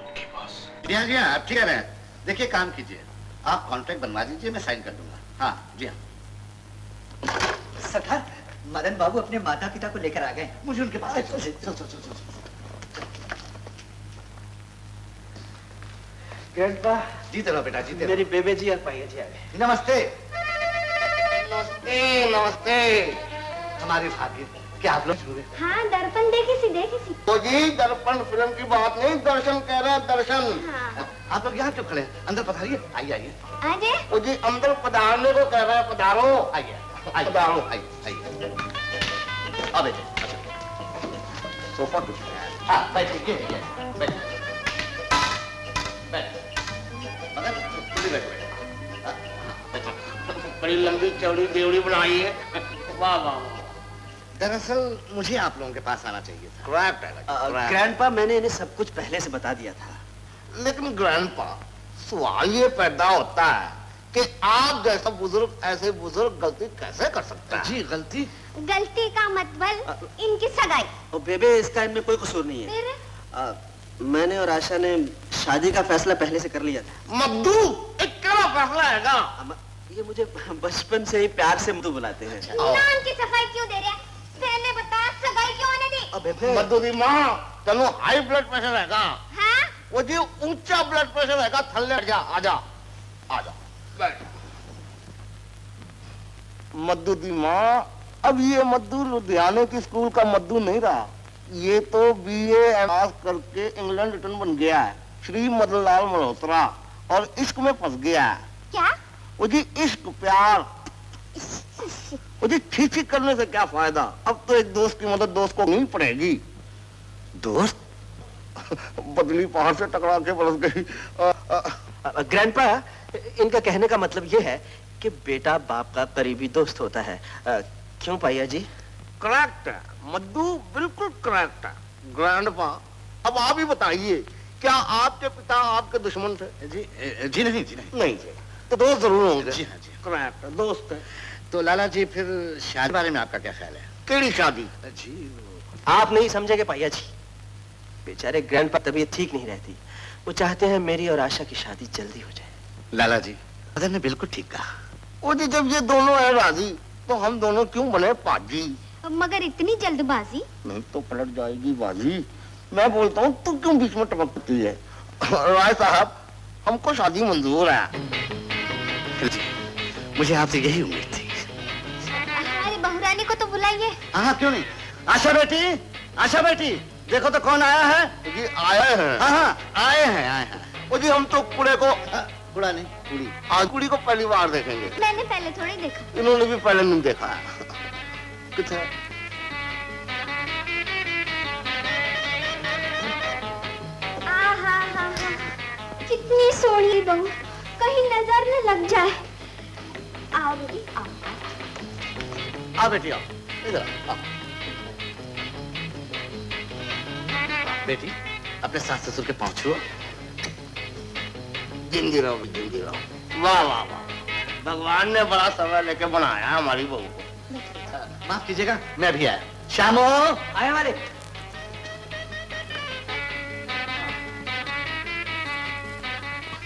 Okay boss. जी हाँ आप ठीक है। देखिए काम कीजिए, आप कॉन्ट्रैक्ट बनवा दीजिए, मैं साइन कर दूंगा। हाँ जी हाँ। सरदार, मदन बाबू अपने माता पिता को लेकर आ गए। मुझे उनके पास चल। जीते रहो बेटा, जीते रहो। मेरी बेबे जी और पाइया जी आ गए। नमस्ते। नमस्ते नमस्ते। हमारी भाभी, क्या आप लोग शुरू? हाँ, दर्पण देखी सी। तो जी दर्पण फिल्म की बात नहीं, दर्शन कह रहा है, दर्शन। हाँ। आप लोग यहाँ क्यों खड़े हैं? अंदर पधारिए। आइए आइए। आजे? वो जी अंदर पधारने को कह रहा है, पधारो। आइए आइए पधारो। आइए। अब सोफा कुछ हाँ बैठिए। बैठिए। बड़ी लंबी चौड़ी बेवड़ी बनाई है। वाह वाह। दरअसल मुझे आप लोगों के पास आना चाहिए था। ग्रैंडपा, मैंने इन्हें सब कुछ पहले से बता दिया था। लेकिन ग्रैंडपा, सवाल ये पैदा होता है कि आप जैसा बुजुर्ग ऐसे बुजुर्ग गलती कैसे कर सकता है? जी गलती का मतलब इनकी सगाई। और बेबे, इसका इनमें कोई कसूर नहीं है। मैंने और आशा ने शादी का फैसला पहले से कर लिया था। मद्दू, एक क्या फैसला है? ये मुझे बचपन से ही प्यार से मद्दू बुलाते हैं। नाम की सफाई क्यों दे रहे हैं? पहले बता, सगाई क्यों होने दी? मद्दू दी माँ, तेनू हाई ब्लड प्रेशर है? हाँ? वो जी ऊंचा ब्लड प्रेशर है, थल्ले जा। आजा बैठ। मद्दू दी माँ, अब ये मद्दू लुधियाने की स्कूल का मद्दू नहीं रहा, ये तो BA पास करके इंग्लैंड रिटर्न बन गया है, श्री मदनलाल मल्होत्रा, और इश्क में फंस गया है। क्या? वो जी इश्क प्यार। वो जी ठीक करने से क्या फायदा, अब तो एक दोस्त की मदद दोस्त को नहीं पड़ेगी। दोस्त? बदली पहाड़ से टकरा के बरस गई। ग्रैंडपा, इनका कहने का मतलब ये है कि बेटा बाप का करीबी दोस्त होता है। क्यों पाइया जी? करेक्ट है मद्दू, बिल्कुल करेक्ट है। ग्रैंडपा, अब आप ही बताइए, क्या आपके पिता आपके दुश्मन थे? जी नहीं नहीं थे, तो दोस्त जरूर होंगे। जी हाँ जी। करेक्ट है, दोस्त है। तो लाला जी, फिर शादी बारे में आपका क्या ख्याल है? केड़ी शादी? जी आप नहीं समझेंगे पाइया जी, बेचारे ग्रैंडपा तबीयत ठीक नहीं रहती, वो चाहते हैं मेरी और आशा की शादी जल्दी हो जाए। लाला जी, मदन ने बिल्कुल ठीक कहा। वो जी जब ये दोनों है राजी, तो हम दोनों क्यों बने पाजी? मगर इतनी जल्दबाजी? नहीं तो पलट जाएगी बाजी। मैं बोलता हूँ तू क्यों बीच में टपकती है? राय साहब, हमको शादी मंजूर है। मुझे आपसे यही उम्मीद थी। हमारी बहुरानी को तो बुलाइए। हाँ क्यों नहीं। आशा बेटी, आशा बेटी, देखो तो कौन आया है। जी आए हैं। हाँ आए हैं। वो जी हम तो कुड़े को, कुड़ा नहीं कुड़ी, आज कुड़ी को पहली बार देखेंगे। मैंने पहले थोड़ी देखा। इन्होंने भी पहले नहीं देखा है। कितना कितनी सोहनी बहू, कहीं नजर न लग जाए। आओ बेटी आओ। आओ बेटी आओ, इधर आओ। बेटी अपने सास ससुर के पांव छुओ। जिंदी रहो, जिंदी रहो। वाह वाह वाह, भगवान ने बड़ा समय लेके बनाया हमारी बहू को। माफ कीजिएगा, मैं भी आया। श्यामो आए वाले।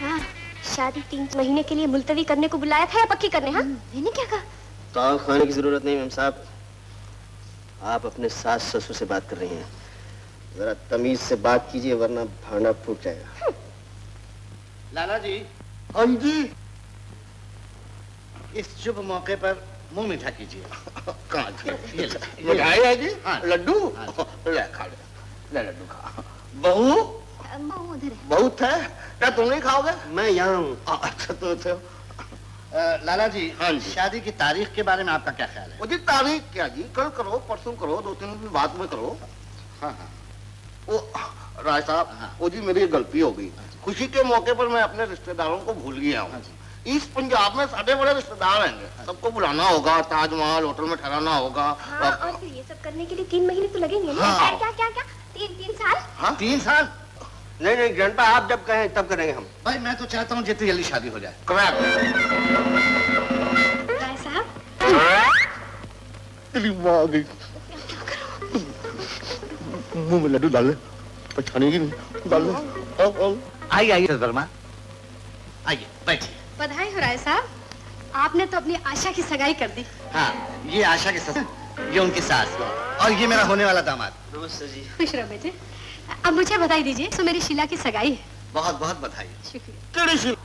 हाँ, शादी 3 महीने के लिए मुलतवी करने को बुलाया था या पक्की करने? हाँ मैंने क्या कहा? ताव खाने की जरूरत नहीं मेम साहब, आप अपने सास ससुर से बात कर रही हैं। जरा तमीज से बात कीजिए वरना भांडा फूट जाएगा। लाला जी। हाँ जी। इस शुभ मौके पर मुंह मीठा कीजिए। मिठाई है जी? हाँ। लड्डू? ले खा ले लड्डू खा। बहू उधर है। बहुत है, क्या तुम नहीं खाओगे? मैं यहाँ हूँ। अच्छा तो थे। लाला जी, हाँ जी। शादी की तारीख के बारे में आपका क्या ख्याल है? वो जी तारीख क्या जी, कल करो परसों करो, 2-3 दिन बाद में करो। हाँ हाँ। वो राय साहब, हाँ। वो जी मेरी गलती हो गई। खुशी के मौके पर मैं अपने रिश्तेदारों को भूल गया हूँ। इस पंजाब में सारे बड़े रिश्तेदार हैं, सबको बुलाना होगा, ताजमहल होटल में ठहराना होगा। हाँ, और फिर ये सब करने के लिए 3 महीने तो लगेंगे ना? हाँ। क्या क्या क्या 3 साल? हाँ? 3 साल? नहीं नहीं ग्रैंडपा, आप जब कहें तब करेंगे हम। भाई मैं तो चाहता हूँ जितनी जल्दी शादी हो जाए। राय साहब, तेरी माँ आ गई। मुंह में लड्डू डाल ले, पछानेगी नहीं, डाल ले। आइए आइए वर्मा, आइए बैठिए। बधाई हो राय साहब, आपने तो अपनी आशा की सगाई कर दी। हाँ, ये आशा की ससुर, ये उनकी सास, और ये मेरा होने वाला दामाद। नमस्ते जी। खुश रहो बेटे। अब मुझे बधाई दीजिए, तो मेरी शीला की सगाई है। बहुत बहुत बधाई। शुक्रिया। तेरी शीला?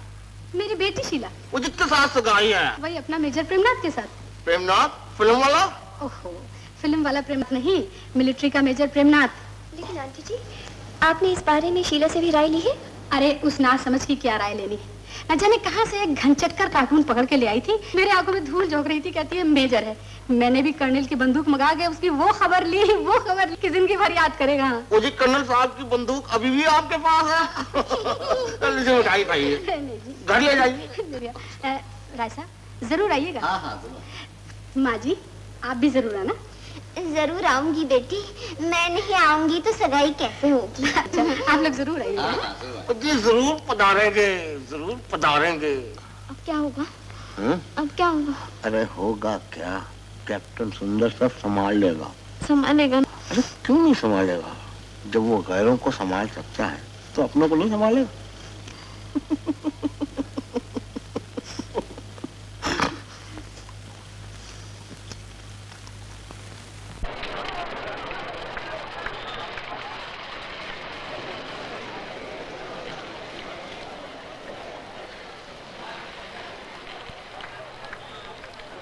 मेरी बेटी शीला। वो जिसके साथ सगाई है? वही अपना मेजर प्रेमनाथ के साथ। प्रेमनाथ? फिल्म वाला? ओहो, फिल्म वाला प्रेमनाथ नहीं, मिलिट्री का मेजर प्रेमनाथ। लेकिन आंटी जी, आपने इस बारे में शीला से भी राय ली है? अरे उस ना समझ की क्या राय लेनी है, न जाने कहां से एक घनचक्कर कार्टून पकड़ के ले आई थी, मेरे आंखों में धूल झोंक रही थी, कहती है मेजर है। मैंने भी कर्नल की बंदूक मंगा के उसकी वो खबर ली कि जिंदगी भर याद करेगा। वो जी कर्नल साहब की बंदूक अभी भी आपके पास है? लीजिए मिठाई खाइए, घर ले जाइए। राय साहब जरूर आइएगा। हाँ हाँ जरूर। माँ जी आप भी जरूर आना। जरूर आऊंगी बेटी, मैं नहीं आऊंगी तो सगाई कैसे होगी? अच्छा आप लोग जरूर आइएगा। जी जरूर पधारेंगे, जरूर पधारेंगे। अब क्या होगा? अब क्या होगा? अरे होगा क्या, कैप्टन सुंदर सब संभाल लेगा। संभालेगा? अरे क्यों नहीं संभालेगा, जब वो गैरों को संभाल सकता है तो अपनों को नहीं संभालेगा।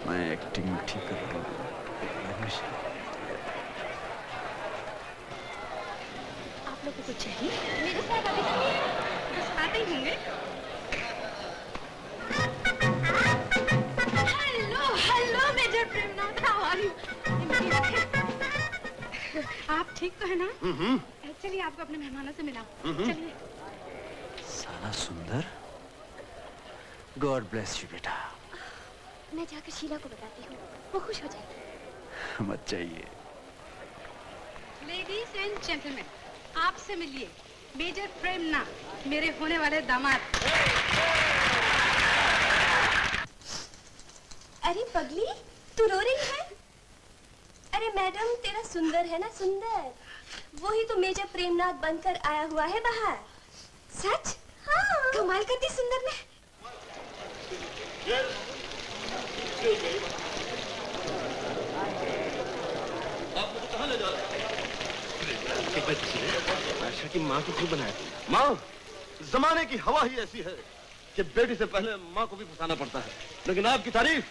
मैं एक्टिंग ठीक कर रहा हूँ। आप लोगों को चाहिए? मेरे साथ अभी बस आते ही होंगे। Hello major Premnath, how are you? आप ठीक तो है ना? चलिए आपको अपने मेहमानों से मिलाऊं। चलिए। साला सुंदर, गॉड ब्लेस यू बेटा। मैं जाकर शीला को बताती हूँ, वो खुश हो जाएगी। मत जाइए। लेडीज एंड जेंटलमैन, आपसे मिलिए मेजर प्रेमनाथ, मेरे होने वाले दामाद। अरे पगली, तू रो रही है? अरे मैडम तेरा सुंदर है ना, सुंदर, वही तो मेजर प्रेमनाथ बनकर आया हुआ है बाहर। सच? हाँ। कमाल करती सुंदर ने। आप मुझे कहाँ ले जा रहे हैं? आशा की माँ को क्यों बनाया? माँ, जमाने की हवा ही ऐसी है कि बेटी से पहले माँ को भी फंसाना पड़ता है। लेकिन आपकी तारीफ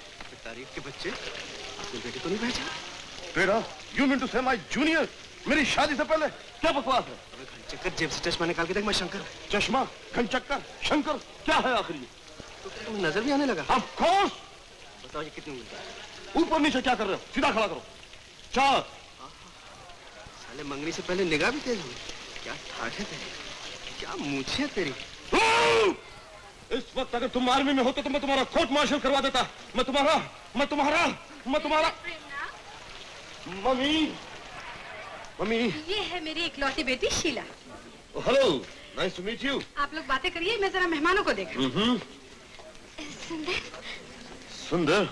के बच्चे आपने बेटी को नहीं भेजा? बेटा, यू मीन टू से माय जूनियर मेरी शादी से पहले? क्या बकवास है? चक्कर जेब से चश्मा निकाल के देख, मैं शंकर। चश्मा, घनचक्कर, शंकर, क्या है आखिर ये? तो तुम्हें नजर भी आने लगा? Of course. बताओ ये कितनी मिलता है? ऊपर नीचे क्या कर रहे हो? सीधा खड़ा करो। 4। साले मंगनी से पहले निगाह भी तेज हुई। क्या ठाठ है तेरी, क्या मूछें तेरी। इस वक्त अगर तुम आर्मी में होते तो मैं तुम्हारा कोर्ट मार्शल करवा देता। मैं तुम्हारा मम्मी। ये है मेरी इकलौती बेटी Sheela. Hello, nice to meet you. आप लोग बातें करिए, मैं जरा मेहमानों को देखूं। सुंदर,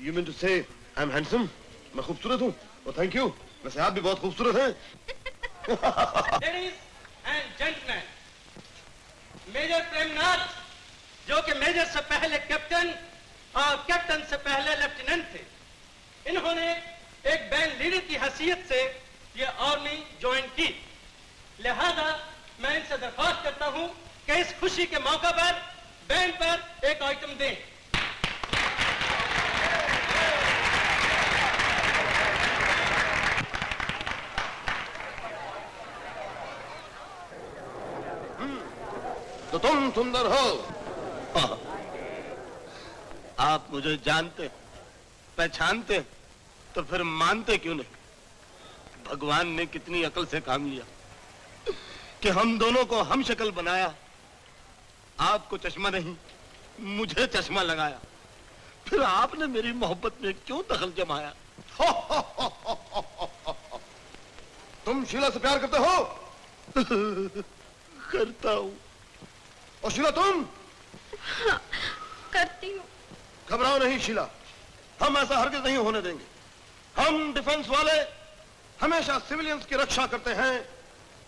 यू मीन टू से आई एम हैंडसम? मैं खूबसूरत हूँ? Oh thank you. वैसे आप भी बहुत खूबसूरत हैं। Ladies and gentleman, major Premnath, जो कि मेजर से पहले कैप्टन और कैप्टन से पहले लेफ्टिनेंट थे, इन्होंने एक बैंड लीडर की हैसियत से ये आर्मी ज्वाइन की। लिहाजा मैं इनसे दरख्वास्त करता हूं कि इस खुशी के मौका पर बैंड पर एक आइटम दें। तो तुम सुंदर हो? आप मुझे जानते, पहचानते, तो फिर मानते क्यों नहीं? भगवान ने कितनी अकल से काम लिया कि हम दोनों को हम शक्ल बनाया। आपको चश्मा नहीं, मुझे चश्मा लगाया। फिर आपने मेरी मोहब्बत में क्यों दखल जमाया? तुम शीला से प्यार करते हो? करता हूं। और शीला तुम? हाँ, करती हूँ। घबराओ नहीं शीला, हम ऐसा हरगिज नहीं होने देंगे। हम डिफेंस वाले हमेशा सिविलियंस की रक्षा करते हैं।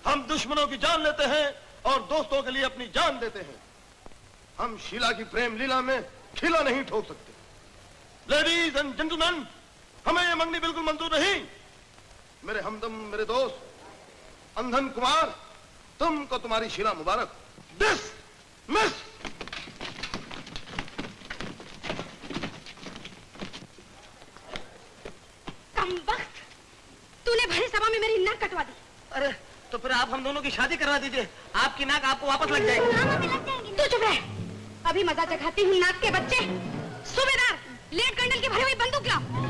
हम दुश्मनों की जान लेते हैं और दोस्तों के लिए अपनी जान देते हैं। हम शीला की प्रेम लीला में खिला नहीं ठोक सकते। लेडीज एंड जेंटलमैन, हमें ये मंगनी बिल्कुल मंजूर नहीं। मेरे हमदम, मेरे दोस्त अंधन कुमार, तुमको तुम्हारी शीला मुबारक। This miss. कमबख्त, तूने भरी सभा में मेरी नाक कटवा दी। अरे तो फिर आप हम दोनों की शादी करवा दीजिए, आपकी नाक आपको वापस लग जाएगी। तू चुप रह, अभी मजा चखाती हूँ नाक के बच्चे। सूबेदार, लेफ्ट कर्नल की भरी हुई बंदूक लाओ।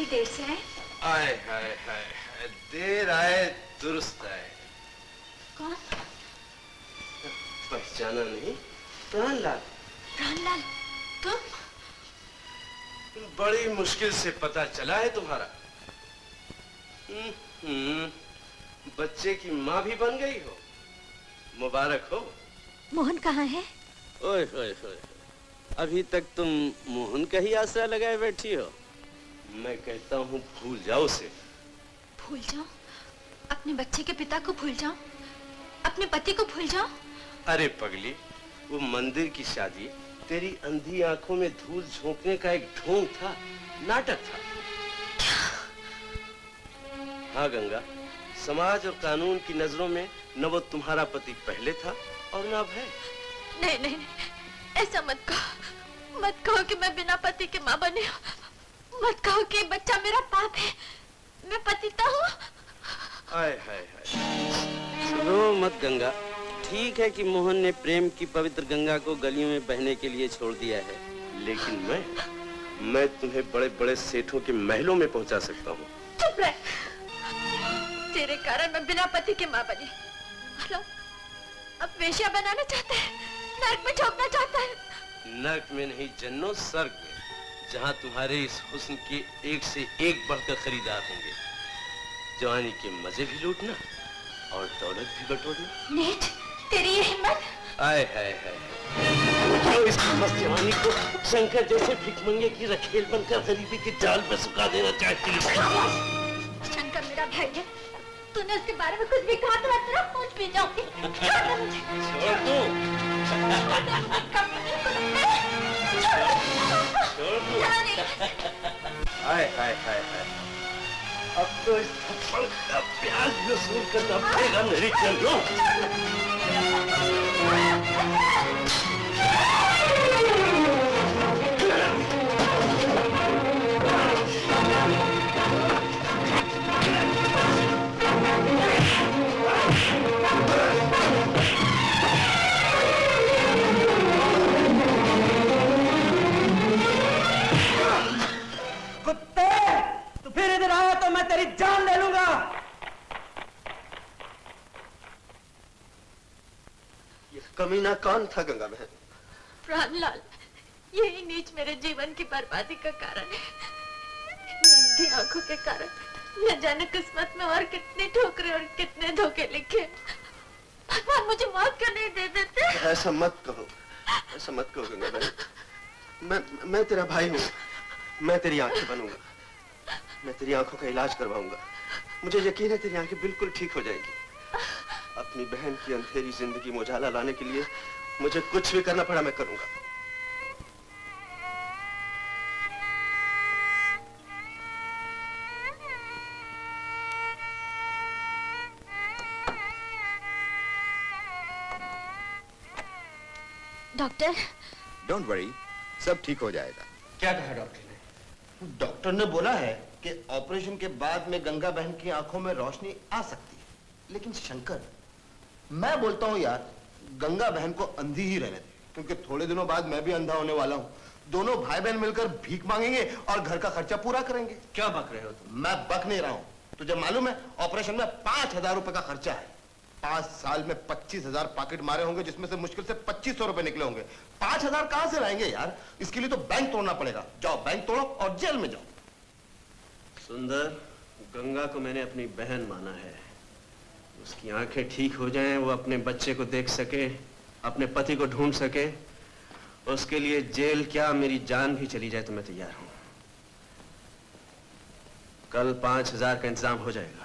देर से आए? आए हाय हाय, देर आए दुरुस्त आए। कौन? पहचाना नहीं? प्राणलाल। प्राणलाल, तुम? बड़ी मुश्किल से पता चला है तुम्हारा। बच्चे की माँ भी बन गई हो, मुबारक हो। मोहन कहाँ है? ओए ओए ओए, अभी तक तुम मोहन का ही आसरा लगाए बैठी हो। मैं कहता हूँ भूल जाओ उसे। भूल जाऊं? अपने बच्चे के पिता को भूल जाऊं? अपने पति को भूल जाऊं? अरे पगली, वो मंदिर की शादी तेरी अंधी आंखों में धूल झोंकने का एक ढोंग था, नाटक था। हाँ गंगा, समाज और कानून की नजरों में न वो तुम्हारा पति पहले था और न अब है। नहीं नहीं नहीं, ऐसा मत कहो। मत कहो कि मैं बिना पति के माँ बनी हूँ। मत कहो कि बच्चा मेरा पाप है। मैं पतिता हूँ। हाय हाय हाय। रो मत गंगा। ठीक है कि मोहन ने प्रेम की पवित्र गंगा को गलियों में बहने के लिए छोड़ दिया है, लेकिन मैं तुम्हें बड़े बड़े सेठों के महलों में पहुंचा सकता हूँ। चुप रह। तेरे कारण मैं बिना पति के माँ बनी। अब वेश्या बनाना चाहते हैं। नर्क में झोंकना चाहता है। नर्क में नहीं जन्नो, स्वर्ग में, जहां तुम्हारे इस हुस्न के एक से एक बढ़कर खरीदार होंगे। जवानी के मजे भी लूटना और दौलत भी बटोरना। नीच, तेरी ये हिम्मत! आए हाय हाय, जो इस मस्त जवानी को शंकर जैसे भिखमंगे की रखेल बनकर गरीबी के जाल पर सुखा देना चाहती है। शंकर मेरा भाई है, तूने उसके बारे में कुछ भी कहा तो मैं तेरा खून पी जाऊंगी। छोड़ दो, छोड़ दो। हाय हाय हाय हाय, अब तो इस थप्पड़ का प्याज वसूल करना पड़ेगा मेरी चंदू। कुत्ते, तू फिर इधर आया तो मैं तेरी जान ले लूंगा। ये कमीना कौन था गंगा बहन? प्राणलाल, यही नीच मेरे जीवन की बर्बादी का कारण है। नंदी आंखों के कारण न जाने किस्मत में और कितने ठोकरे और कितने धोखे लिखे। भगवान मुझे मौत क्यों नहीं दे देते? ऐसा मत कहो, ऐसा मत कहो गंगा बहन। मैं तेरा भाई हूँ, मैं तेरी आंखें बनूंगा, मैं तेरी आंखों का इलाज करवाऊंगा। मुझे यकीन है तेरी आंखें बिल्कुल ठीक हो जाएंगी। अपनी बहन की अंधेरी जिंदगी में उजाला लाने के लिए मुझे कुछ भी करना पड़ा मैं करूंगा। डॉक्टर, डोंट वरी, सब ठीक हो जाएगा। क्या कहा डॉक्टर ने? डॉक्टर ने बोला है कि ऑपरेशन के बाद में गंगा बहन की आंखों में रोशनी आ सकती है, लेकिन शंकर, मैं बोलता हूँ यार, गंगा बहन को अंधी ही रहने दे, क्योंकि थोड़े दिनों बाद मैं भी अंधा होने वाला हूँ। दोनों भाई बहन मिलकर भीख मांगेंगे और घर का खर्चा पूरा करेंगे। क्या बक रहे हो तुम? मैं बक नहीं रहा हूँ, तुझे मालूम है ऑपरेशन में 5,000 रुपए का खर्चा है। 5 साल में 25,000 पॉकेट मारे होंगे, जिसमें से मुश्किल से 2,500 रुपए निकले होंगे। 5,000 कहां से लाएंगे यार? इसके लिए तो बैंक तोड़ना पड़ेगा। जाओ बैंक तोड़ो और जेल में जाओ। सुंदर, गंगा को मैंने अपनी बहन माना है। उसकी आंखें ठीक हो जाएं, वो अपने बच्चे को देख सके, अपने पति को ढूंढ सके, उसके लिए जेल क्या मेरी जान भी चली जाए तो मैं तैयार हूं। कल 5,000 का इंतजाम हो जाएगा।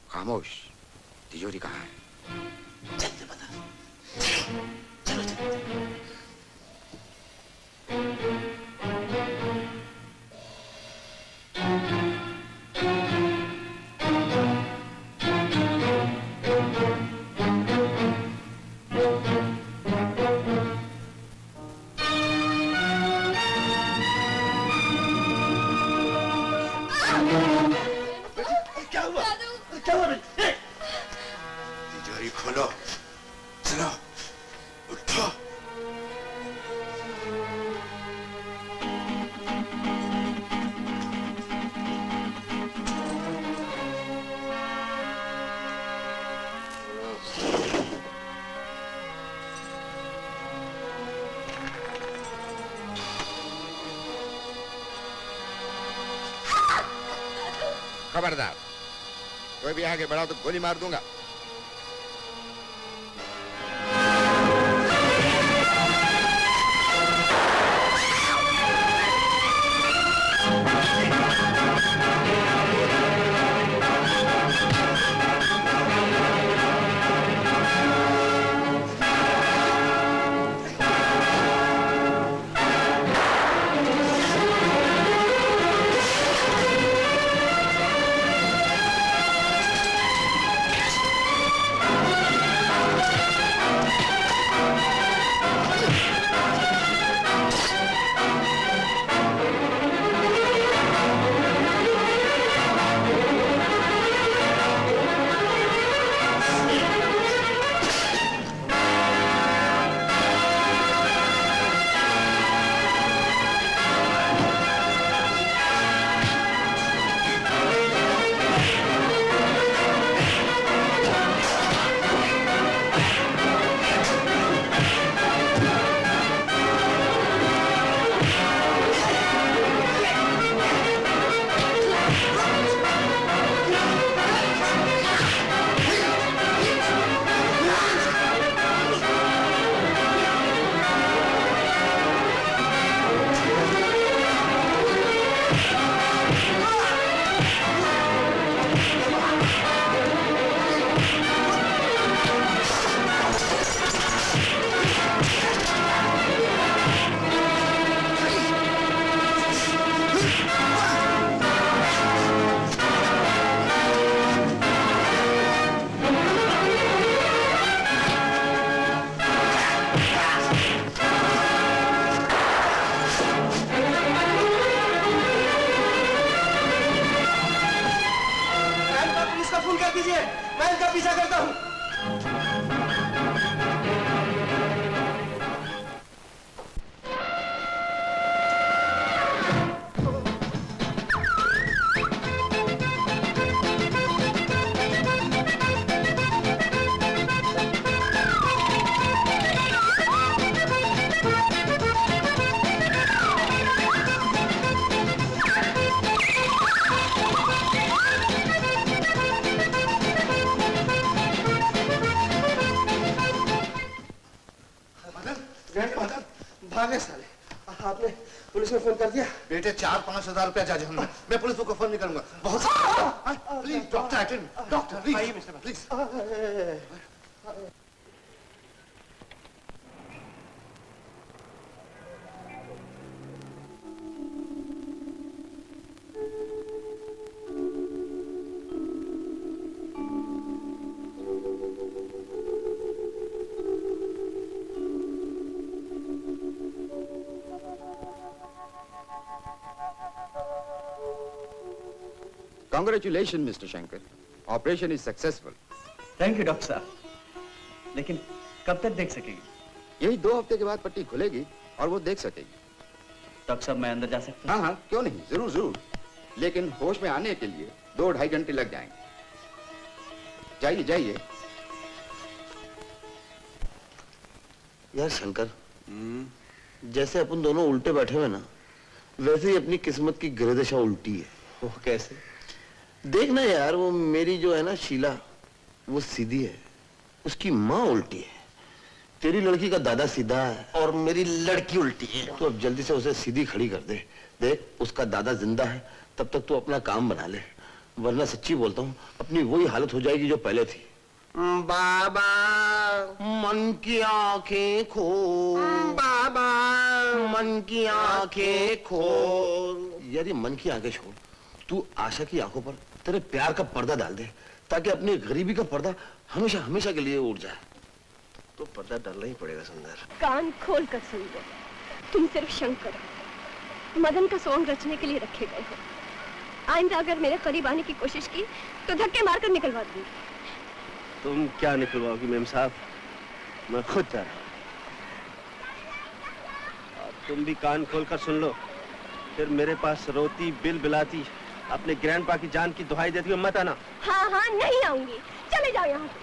खामोश, तिजोरी कहाँ है? जल्दी बता। चलो चलो। क्या हुआ? क्या हुआ? तिजोरी खोलो, चलो, उठो। खबरदार, कोई भी आगे बढ़ा तो गोली मार दूंगा। कीजिए, मैं इनका पीछा करता हूँ। भागे साले। आपने पुलिस में फोन कर दिया? बेटे 4-5 हजार रुपया चाहिए हमें। मैं पुलिस को फोन नहीं करूंगा। बहुत please doctor attend doctor please. आइए mister please. Congratulations, Mr. Shankar. Operation is successful. Thank you doctor साहब। लेकिन कब तक देख सकेगी? यही 2 हफ्ते के बाद पट्टी खुलेगी और वो देख सकेगी। डॉक्टर साहब मैं अंदर जा सकता हूँ? हाँ, क्यों नहीं, जरूर जरूर। लेकिन होश में आने के लिए 2-2.5 घंटे लग जाएंगे। जाइए जाइए। यार शंकर, जैसे अपन दोनों उल्टे बैठे हुए ना, वैसे ही अपनी किस्मत की गिरदशा उल्टी है। वो कैसे? देखना यार, वो मेरी जो है ना शीला, वो सीधी है, उसकी माँ उल्टी है। तेरी लड़की का दादा सीधा है और मेरी लड़की उल्टी है। तो अब जल्दी से उसे सीधी खड़ी कर दे। देख, उसका दादा जिंदा है, तब तक तू अपना काम बना ले, वरना सच्ची बोलता हूँ अपनी वही हालत हो जाएगी जो पहले थी। बाबा मन की आंखें खोल, बाबा मन की आंखें खोल। यदि मन की आंखें छोड़, तू आशा की आंखों पर तेरे प्यार का पर्दा डाल दे, ताकि अपनी गरीबी का पर्दा हमेशा हमेशा के लिए उड़ जाए। तो पर्दा डालना ही पड़ेगा सुंदर। कान खोल कर सुन लो, तुम सिर्फ शंकर हो, मदन का सॉन्ग रचने के लिए रखे गए हो। आइंदा अगर मेरे करीब आने की कोशिश की तो धक्के मारकर निकलवा दूंगी। तुम क्या निकलवाओगी मेम साहब, मैं खुद जा रहा हूँ। तुम भी कान खोलकर सुन लो, फिर मेरे पास रोती बिल बिलाती अपने ग्रैंडपा की जान की दुहाई देती हुई मत आना। हाँ हाँ नहीं आऊंगी, चले जाओ यहाँ से।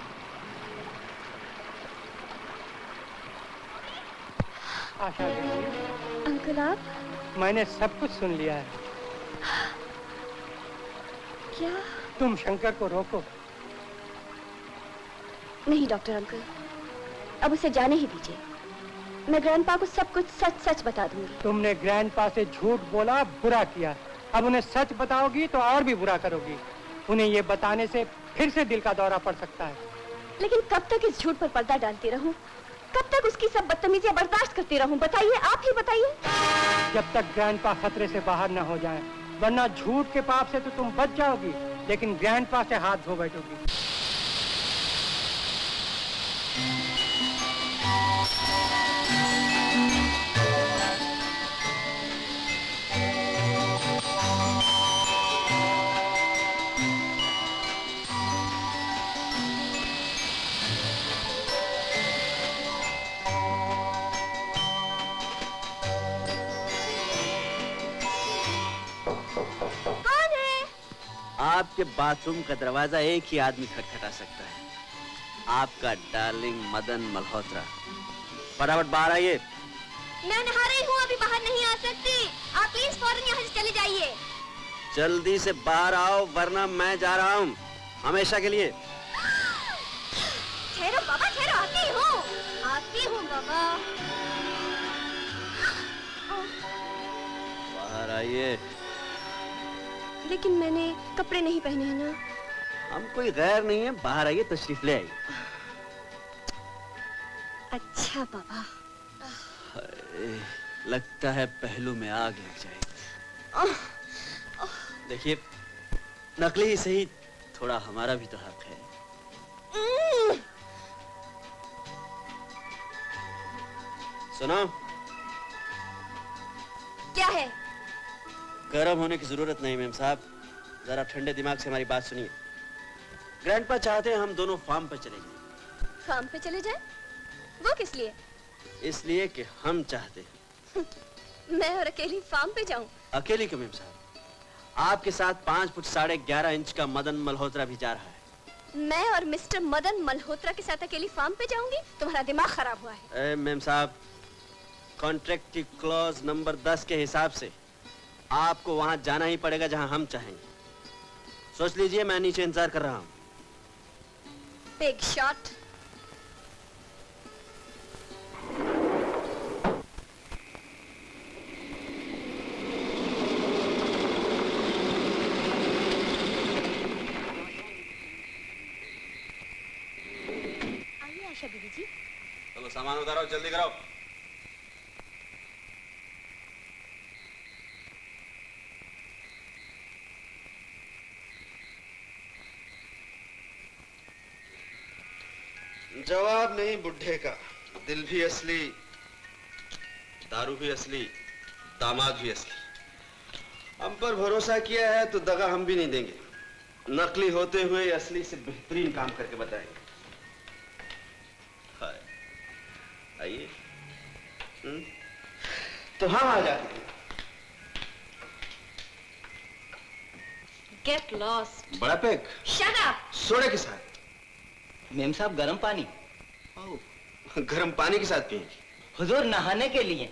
आशा देवी, अंकल आप? मैंने सब कुछ सुन लिया है। क्या? तुम शंकर को रोको। नहीं डॉक्टर अंकल, अब उसे जाने ही दीजिए। मैं ग्रैंडपा को सब कुछ सच सच बता दूंगी। तुमने ग्रैंडपा से झूठ बोला, बुरा किया। अब उन्हें सच बताओगी तो और भी बुरा करोगी। उन्हें ये बताने से फिर से दिल का दौरा पड़ सकता है। लेकिन कब तक इस झूठ पर पर्दा डालती रहूं? कब तक उसकी सब बदतमीजियां बर्दाश्त करती रहूं? बताइए, आप ही बताइए। जब तक ग्रैंडपा खतरे से बाहर न हो जाए, वरना झूठ के पाप से तो तुम बच जाओगी, लेकिन ग्रैंडपा से हाथ धो बैठोगी। आपके बाथरूम का दरवाजा एक ही आदमी खटखटा सकता है, आपका डार्लिंग मदन मल्होत्रा। फटाफट बाहर आइए। मैं नहा रही हूँ, अभी बाहर नहीं आ सकती। आप प्लीज फौरन यहाँ से चले जाइए। जल्दी से बाहर आओ, वरना मैं जा रहा हूँ हमेशा के लिए। ठहरो बाबा, ठहरो, आती हूँ बाबा। बाहर आइए। लेकिन मैंने कपड़े नहीं पहने हैं ना। हम कोई गैर नहीं है, बाहर आइए, तशरीफ ले आइए। अच्छा बाबा। लगता है पहलू में आग लग जाएगी। देखिए, नकली ही सही, थोड़ा हमारा भी तो हक है। सुनो, क्या है? गर्म होने की जरूरत नहीं मेम साहब, जरा ठंडे दिमाग से हमारी बात सुनिए। ग्रैंडपा चाहते हैं हम दोनों फार्म पर चले जाएं। फार्म पे चले जाए? वो किस लिए? इसलिए कि हम चाहते हैं। मैं और अकेली फार्म पे जाऊं? अकेली क्यों मेम साहब? आपके साथ 5 फुट 11.5 इंच का मदन मल्होत्रा भी जा रहा है। मैं और मिस्टर मदन मल्होत्रा के साथ अकेली फार्म पे जाऊंगी? तुम्हारा दिमाग खराब हुआ है। मेम साहब, कॉन्ट्रैक्ट की क्लॉज नंबर 10 के हिसाब से आपको वहां जाना ही पड़ेगा जहां हम चाहेंगे। सोच लीजिए, मैं नीचे इंतजार कर रहा हूं। Big shot. आइए आशा दीदी जी। चलो सामान उतारो, जल्दी करो। जवाब नहीं बुढ़े का, दिल भी असली, दारू भी असली, दामाद भी असली। हम पर भरोसा किया है तो दगा हम भी नहीं देंगे। नकली होते हुए असली से बेहतरीन काम करके बताएंगे। हाय, आइए। तो हम आ जाते हैं। Get lost. बड़ा पैक। Shut up. सोडे के साथ। मेम साहब गरम पानी। गरम पानी के साथ पिएंगे? हुजूर नहाने के लिए।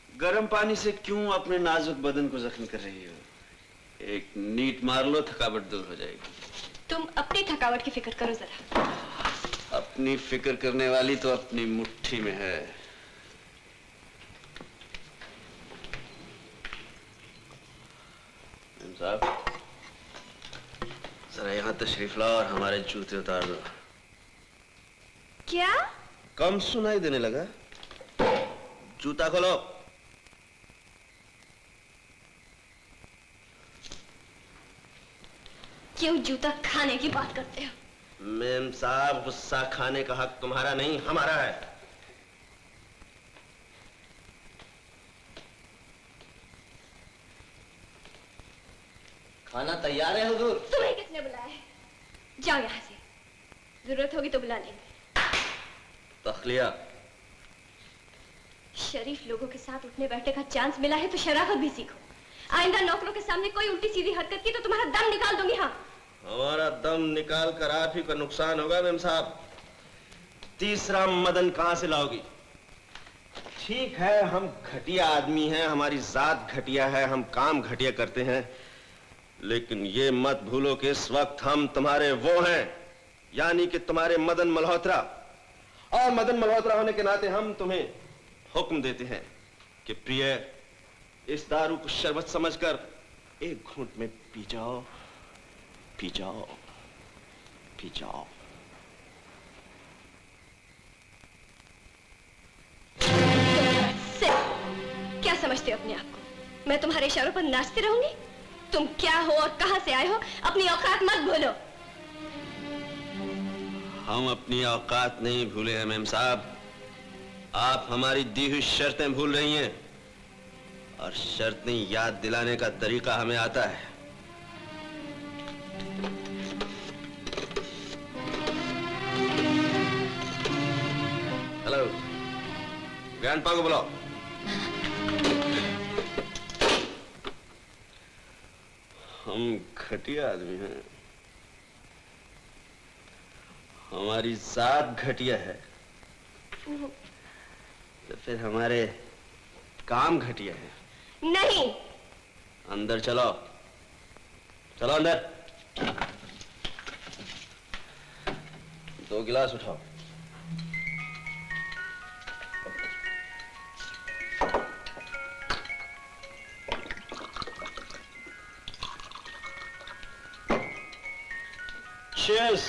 गरम पानी से क्यों अपने नाजुक बदन को जख्मी कर रही हो? एक नीट मार लो, थकावट दूर हो जाएगी। तुम अपनी थकावट की फिक्र करो जरा। अपनी फिक्र करने वाली तो अपनी मुट्ठी में है। साहब, जरा यहाँ तशरीफ लाओ और हमारे जूते उतार दो। क्या? कम सुनाई देने लगा। जूता खोलो। क्यों जूता खाने की बात करते हो? मेम साहब, गुस्सा खाने का हक तुम्हारा नहीं, हमारा है। खाना तैयार है हुजूर। तुम्हें किसने बुलाया है? जाओ यहाँ से, जरूरत होगी तो बुला लेंगे। तखलिया। शरीफ लोगों के साथ उठने बैठने का चांस मिला है तो शराफत भी सीखो। आइंदा नौकरों के सामने कोई उल्टी सीधी हरकत की तो तुम्हारा दम निकाल दूंगी। हाँ, हमारा दम निकाल कर आप ही का नुकसान होगा मेम साहब। तीसरा मदन कहां से लाओगी? ठीक है, हम घटिया आदमी हैं, हमारी जात घटिया है, हम काम घटिया करते हैं, लेकिन ये मत भूलो कि इस वक्त हम तुम्हारे वो हैं, यानी कि तुम्हारे मदन मल्होत्रा। और मदन मल्होत्रा होने के नाते हम तुम्हें हुक्म देते हैं कि प्रिय, इस दारू को शरबत समझकर एक घूंट में पी जाओ, पी जाओ, पी जाओ। क्या समझते हो अपने आप को? मैं तुम्हारे इशारों पर नाचती रहूंगी? तुम क्या हो और कहां से आए हो, अपनी औकात मत भूलो। हम अपनी औकात नहीं भूले हैं मेम साहब, आप हमारी दी हुई शर्तें भूल रही हैं, और शर्तें याद दिलाने का तरीका हमें आता है। हेलो, ग्रैंडपा को बुलाओ। हम घटिया आदमी हैं, हमारी जात घटिया है, तो फिर हमारे काम घटिया है। नहीं। अंदर चलो, चलो अंदर। 2 गिलास उठाओ। Cheers.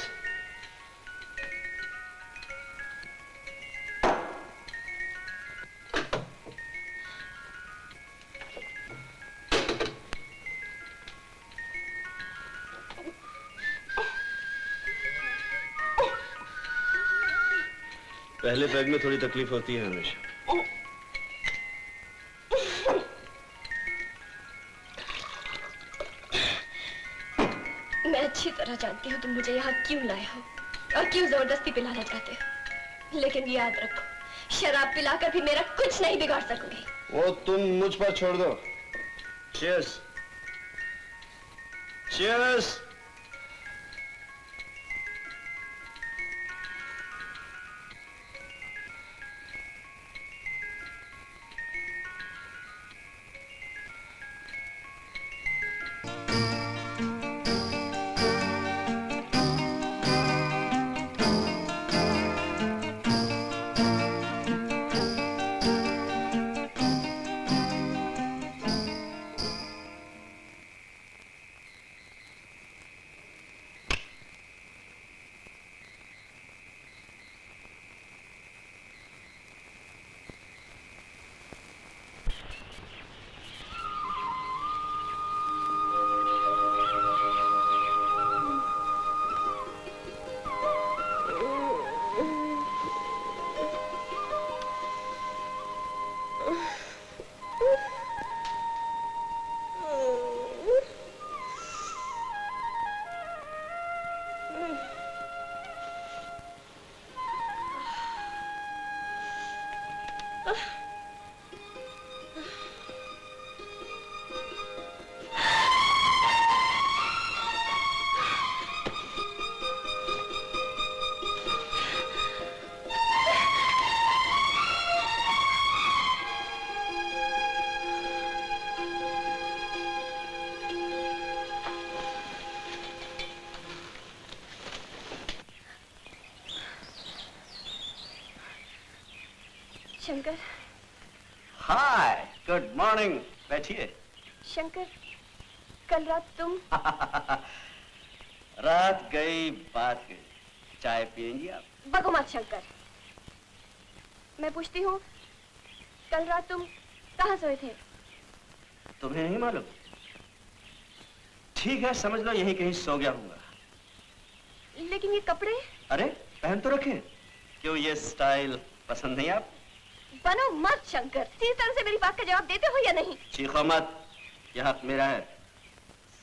पहले पैग में थोड़ी तकलीफ होती है हमेशा। मैं अच्छी तरह जानती हो तुम मुझे यहाँ क्यों लाए हो और क्यों जबरदस्ती पिलाना चाहते हो, लेकिन याद रखो शराब पिलाकर भी मेरा कुछ नहीं बिगाड़ सकोगे। वो तुम मुझ पर छोड़ दो। चीयर्स। चीयर्स। शंकर। हाय, गुड मॉर्निंग। बैठिए। शंकर, कल रात तुम रात गई बात गई। चाय पियेंगी आप? बको मत शंकर। मैं पूछती हूँ, कल रात तुम कहाँ सोए थे? तुम्हें नहीं मालूम? ठीक है, समझ लो यहीं कहीं सो गया हूँगा। लेकिन ये कपड़े? अरे पहन तो रखे। क्यों ये स्टाइल पसंद नहीं आप? बनो मत शंकर। सीधी तरह से मेरी बात का जवाब देते हो या नहीं? चीखो मत, यह हक मेरा है।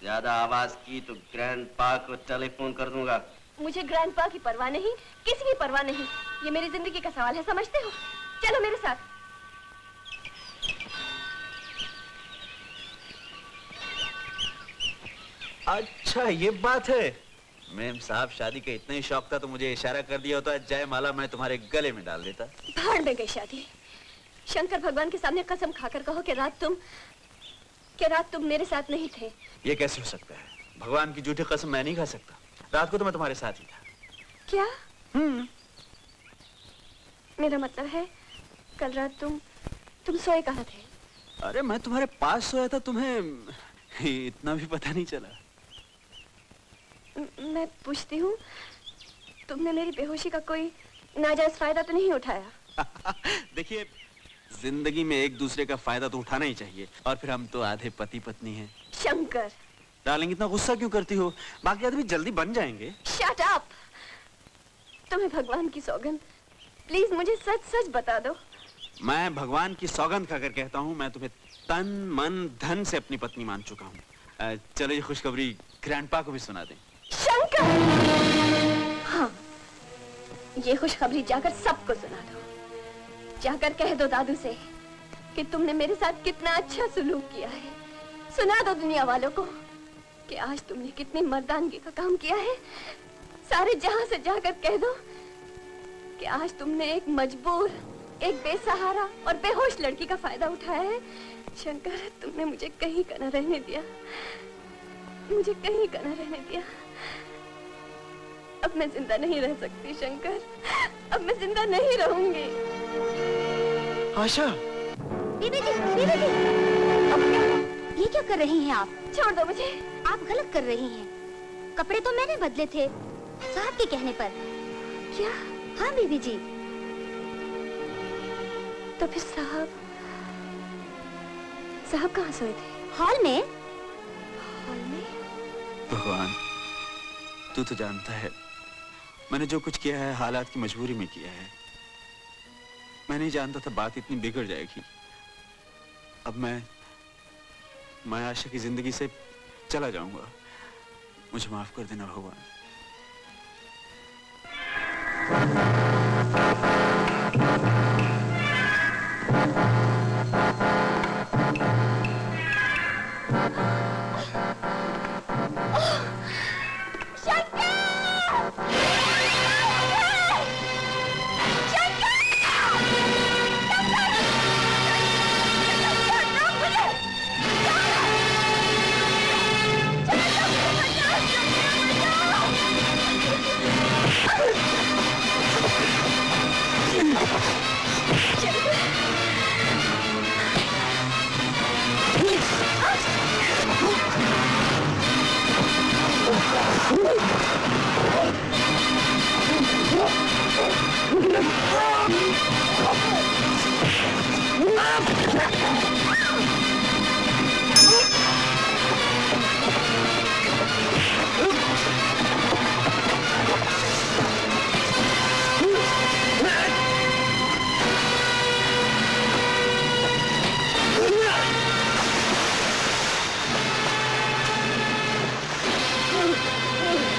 ज्यादा आवाज की तो ग्रैंड पा को टेलीफोन कर दूंगा। मुझे ग्रैंड पा की परवाह नहीं, किसी की परवाह नहीं। ये मेरी जिंदगी का सवाल है, समझते हो? चलो मेरे साथ। अच्छा ये बात है। मैम साहब शादी का इतना ही शौक था तो मुझे इशारा कर दिया होता, जयमाला मैं तुम्हारे गले में डाल देता। भाड़ में गई शादी। शंकर, भगवान के सामने कसम खाकर कहो कि रात तुम मेरे साथ नहीं थे। ये कैसे हो सकता है? भगवान की झूठी कसम मैं नहीं खा सकता। रात को तो मैं तुम्हारे साथ ही था। क्या? मेरा मतलब है कल रात तुम सोए कहाँ थे? अरे मैं तुम्हारे पास सोया था, तुम्हें इतना भी पता नहीं चला। मैं पूछती हूँ, तुमने मेरी बेहोशी का कोई नाजायज फायदा तो नहीं उठाया? देखिए, जिंदगी में एक दूसरे का फायदा तो उठाना ही चाहिए, और फिर हम तो आधे पति पत्नी हैं। शंकर डार्लिंग, इतना गुस्सा क्यों करती हो? बाकी आदमी जल्दी बन जाएंगे। Shut up. तुम्हें भगवान की सौगंध, प्लीज मुझे सच सच बता दो। मैं भगवान की सौगंध खाकर कहता हूँ, मैं तुम्हें तन मन धन से अपनी पत्नी मान चुका हूँ। चलो ये खुशखबरी ग्रैंडपा को भी सुना दें। शंकर! हाँ, ये खुशखबरी जाकर सबको सुना दो। जाकर कह दो दादू से कि तुमने मेरे साथ कितना अच्छा सुलूक किया है। सुना दो दुनिया वालों को कि आज तुमने कितनी मर्दानगी का काम किया है। सारे जहां से जाकर कह दो कि आज तुमने एक मजबूर, एक बेसहारा और बेहोश लड़की का फायदा उठाया है। शंकर, तुमने मुझे कहीं का न रहने दिया, मुझे कहीं का न रहने दिया। अब मैं जिंदा नहीं रह सकती शंकर, अब मैं जिंदा नहीं रहूंगी। आशा! बीबी जी, बीबी जी! अब ये क्या कर रही हैं आप? छोड़ दो मुझे। आप गलत कर रही हैं। कपड़े तो मैंने बदले थे, साहब के कहने पर। क्या? हाँ बीबी जी। तो फिर साहब कहाँ सोए थे? हॉल में। हॉल में? भगवान, तू तो जानता है मैंने जो कुछ किया है हालात की मजबूरी में किया है। मैं नहीं जानता था बात इतनी बिगड़ जाएगी। अब मैं आशा की जिंदगी से चला जाऊंगा। मुझे माफ कर देना भगवान।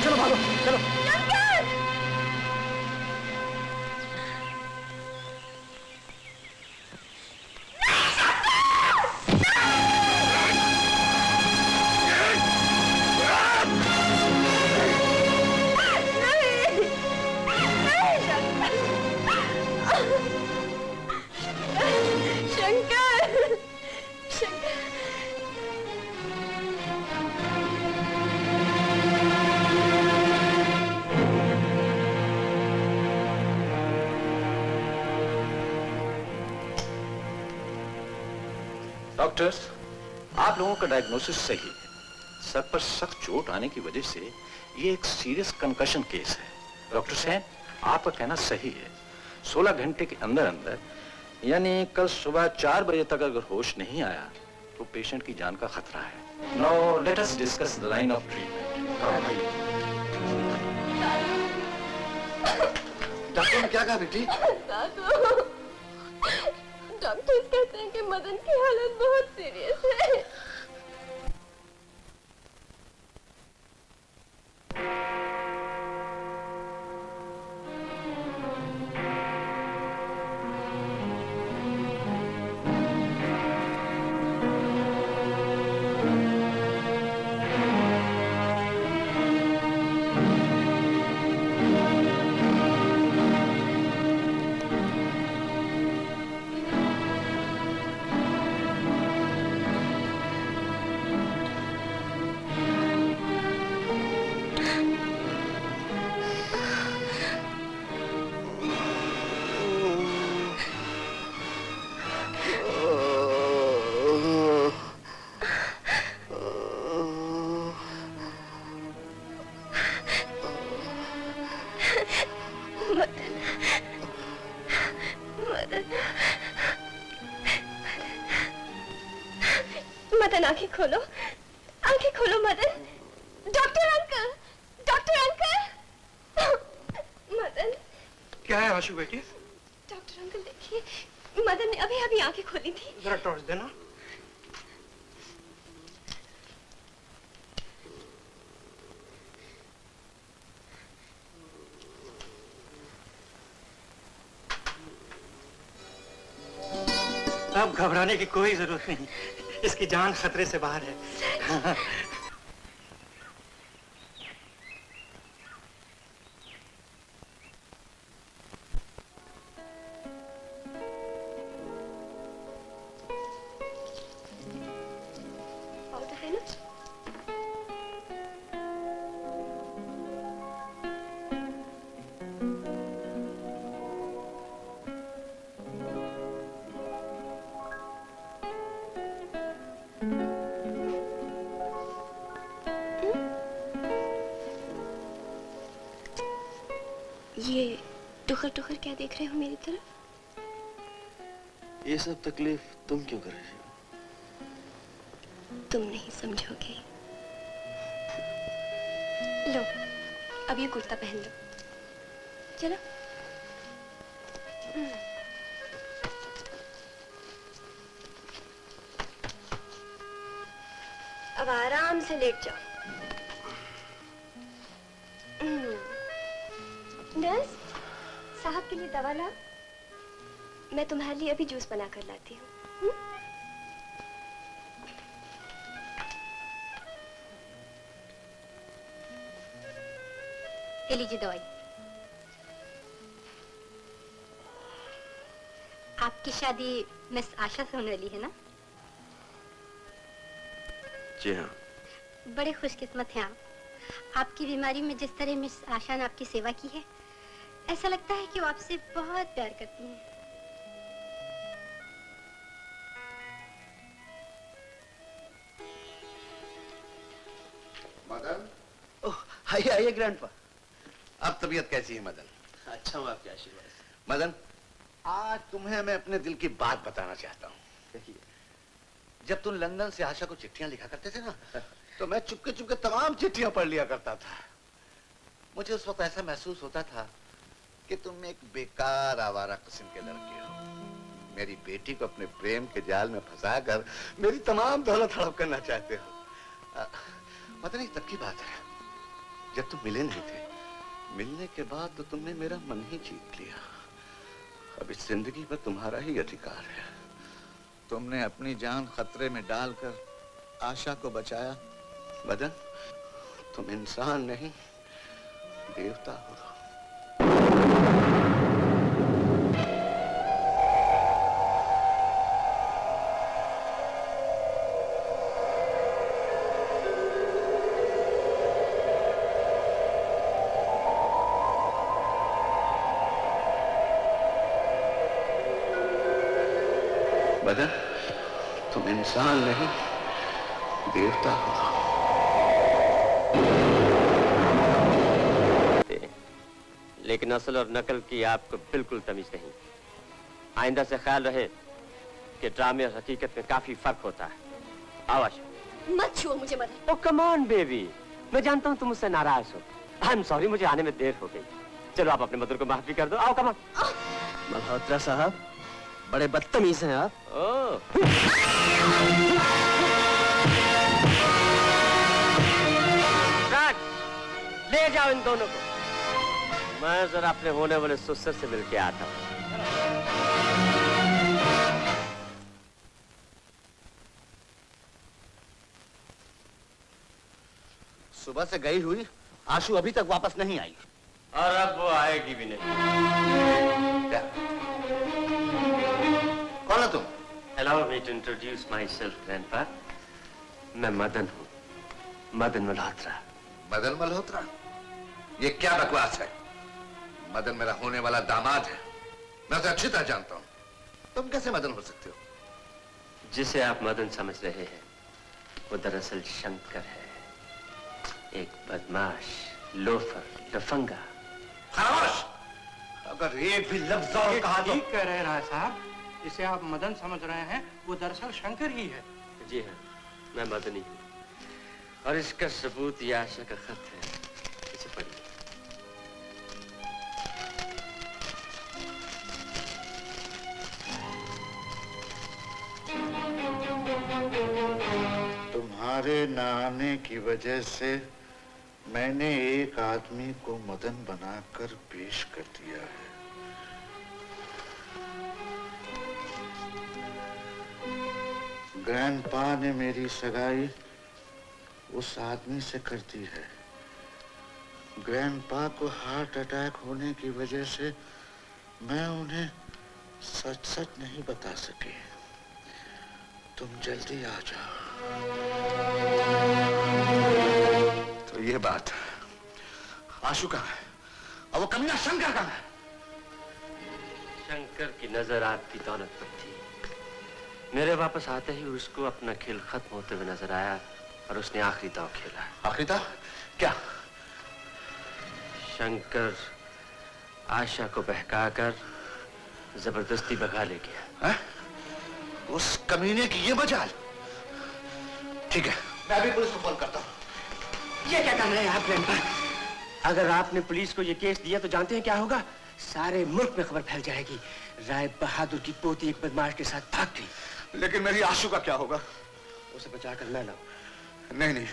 चलो भागो, चलो। शंकर, शंकर। डॉक्टर्स, आप लोगों का डायग्नोसिस सही है। सर पर सख्त चोट आने की वजह से ये एक सीरियस कंकशन केस है। डॉक्टर सैन, आपका कहना सही है। 16 घंटे के अंदर अंदर यानी कल सुबह 4 बजे तक अगर होश नहीं आया तो पेशेंट की जान का खतरा है। Now let us discuss the line of treatment. Doctor ने क्या कहा बेटी? डॉक्टर्स कहते हैं कि मदन की हालत बहुत सीरियस है। मदन, आंखें खोलो, आंखें खोलो Madan. Doctor uncle, doctor uncle. Madan. क्या है आशु बेटी? डॉक्टर अंकल देखिए, मदन ने अभी अभी आंखें खोली थी। जरा टॉर्च देना। अब घबराने की कोई जरूरत नहीं, इसकी जान खतरे से बाहर है। पाउडर है ना? ये टुकर टुकर क्या देख रहे हो मेरी तरफ? ये सब तकलीफ तुम क्यों कर रही हो? तुम नहीं समझोगे। लो, अब ये कुर्ता पहन लो। चलो। अब आराम से लेट जाओ। नर्स, साहब के लिए दवा ला। मैं तुम्हारे लिए अभी जूस बना कर लाती हूँ। ये लीजिए दवाई। आपकी शादी मिस आशा से होने वाली है ना? जी हाँ। बड़े खुशकिस्मत हैं आप। आपकी बीमारी में जिस तरह मिस आशा ने आपकी सेवा की है, ऐसा लगता है कि वो आपसे बहुत प्यार करती हैं। मदन, ओह, आइए आइए ग्रैंडपा। अब तबीयत कैसी है मदन? अच्छा हूँ, आपके आशीर्वाद। मदन, आज तुम्हें मैं अपने दिल की बात बताना चाहता हूँ। जब तुम लंदन से आशा को चिट्ठियां लिखा करते थे ना, तो मैं चुपके चुपके तमाम चिट्ठियां पढ़ लिया करता था। मुझे उस वक्त ऐसा महसूस होता था कि तुम एक बेकार आवारा किस्म के लड़के हो। मेरी बेटी को अपने प्रेम के जाल में फंसाकर मेरी तमाम दौलत हड़प करना चाहते हो। पता नहीं तब की बात है, जब तुम मिले नहीं थे। मिलने के बाद तो तुमने मेरा मन ही जीत लिया। अब इस जिंदगी पर तुम्हारा ही अधिकार है। तुमने अपनी जान खतरे में डालकर आशा को बचाया। मदन, तुम इंसान नहीं, देवता हो। मदन, तुम इंसान नहीं, देवता हो। लेकिन असल और नकल की आपको बिल्कुल तमीज नहीं। आइंदा से ख्याल रहे कि ड्रामे और हकीकत में काफी फर्क होता है। आओ आशा। मत छुओ मुझे मदन। ओ कम ऑन बेबी, मैं जानता हूँ तुम मुझसे नाराज हो। आई एम सॉरी, मुझे आने में देर हो गई। चलो आप अपने मधुर को माफी कर दो। आओ कम ऑन। मल्होत्रा साहब, बड़े बदतमीज हैं आप। ले जाओ इन दोनों को। मैं जरा अपने होने वाले ससुर से मिलके आता हूँ। सुबह से गई हुई आशु अभी तक वापस नहीं आई। और अब वो आएगी भी नहीं। क्या? कौन है तुम? Allow me to introduce myself, grandpa. मैं मदन हूँ, मदन मल्होत्रा। मदन मल्होत्रा? ये क्या बकवास है? मदन मेरा होने वाला दामाद है, मैं उसे अच्छी तरह जानता हूँ। तुम कैसे मदन हो सकते हो? जिसे आप मदन समझ रहे हैं, वो दरअसल शंकर है। एक बदमाश, लोफर, लफंगा। खामोश! अगर एक भी लफ्ज और कहा तो... ठीक कह रहे हैं राय साहब। जिसे आप मदन समझ रहे हैं, वो दरअसल शंकर ही है। जी हाँ, मैं मदन ही हूँ। और इसका सबूत ये आशा का खत है। इसे पढ़िए। तुम्हारे न आने की वजह से मैंने एक आदमी को मदन बनाकर पेश कर दिया है। ग्रैंडपा ने मेरी सगाई उस आदमी से कर दी है। ग्रैंडपा को हार्ट अटैक होने की वजह से मैं उन्हें सच सच नहीं बता सकी। तुम जल्दी आ जाओ। तो ये बात, आशु कहाँ है? और वो कमीना शंकर कहाँ है? शंकर की नजर आपकी दौलत पर थी। मेरे वापस आते ही उसको अपना खेल खत्म होते हुए नजर आया और उसने आखिरी दांव खेला। आखिरी दांव? क्या? शंकर आशा को बहकाकर जबरदस्ती भगा ले गया। है? उस कमीने की ये मजाल? ठीक है, मैं अभी पुलिस को फोन करता हूँ। ये क्या कर रहे हैं आप ग्रैंडपा? अगर आपने पुलिस को ये केस दिया तो जानते हैं क्या होगा? सारे मुल्क में खबर फैल जाएगी। राय बहादुर की पोती एक बदमाश के साथ भाग गई। लेकिन मेरी आशु का क्या होगा? उसे बचाकर मैं लाऊं। नहीं नहीं,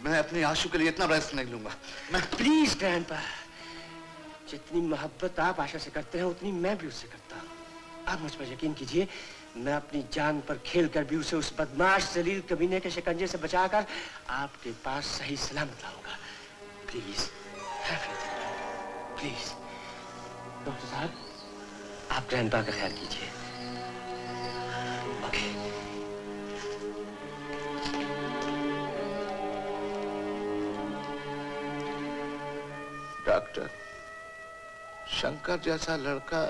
मैं अपनी आशु के लिए इतना रिस्क नहीं लूंगा। मैं प्लीज ग्रैंडपा, जितनी मोहब्बत आप आशा से करते हैं उतनी मैं भी उससे करता हूँ। आप मुझ पर यकीन कीजिए, मैं अपनी जान पर खेलकर भी उसे उस बदमाश जलील कमीने के शिकंजे से बचाकर आपके पास सही सलामत लाऊंगा। प्लीज प्लीज डॉक्टर साहब, आप ग्रैंडपा का ख्याल कीजिए। ओके। डॉक्टर, शंकर जैसा लड़का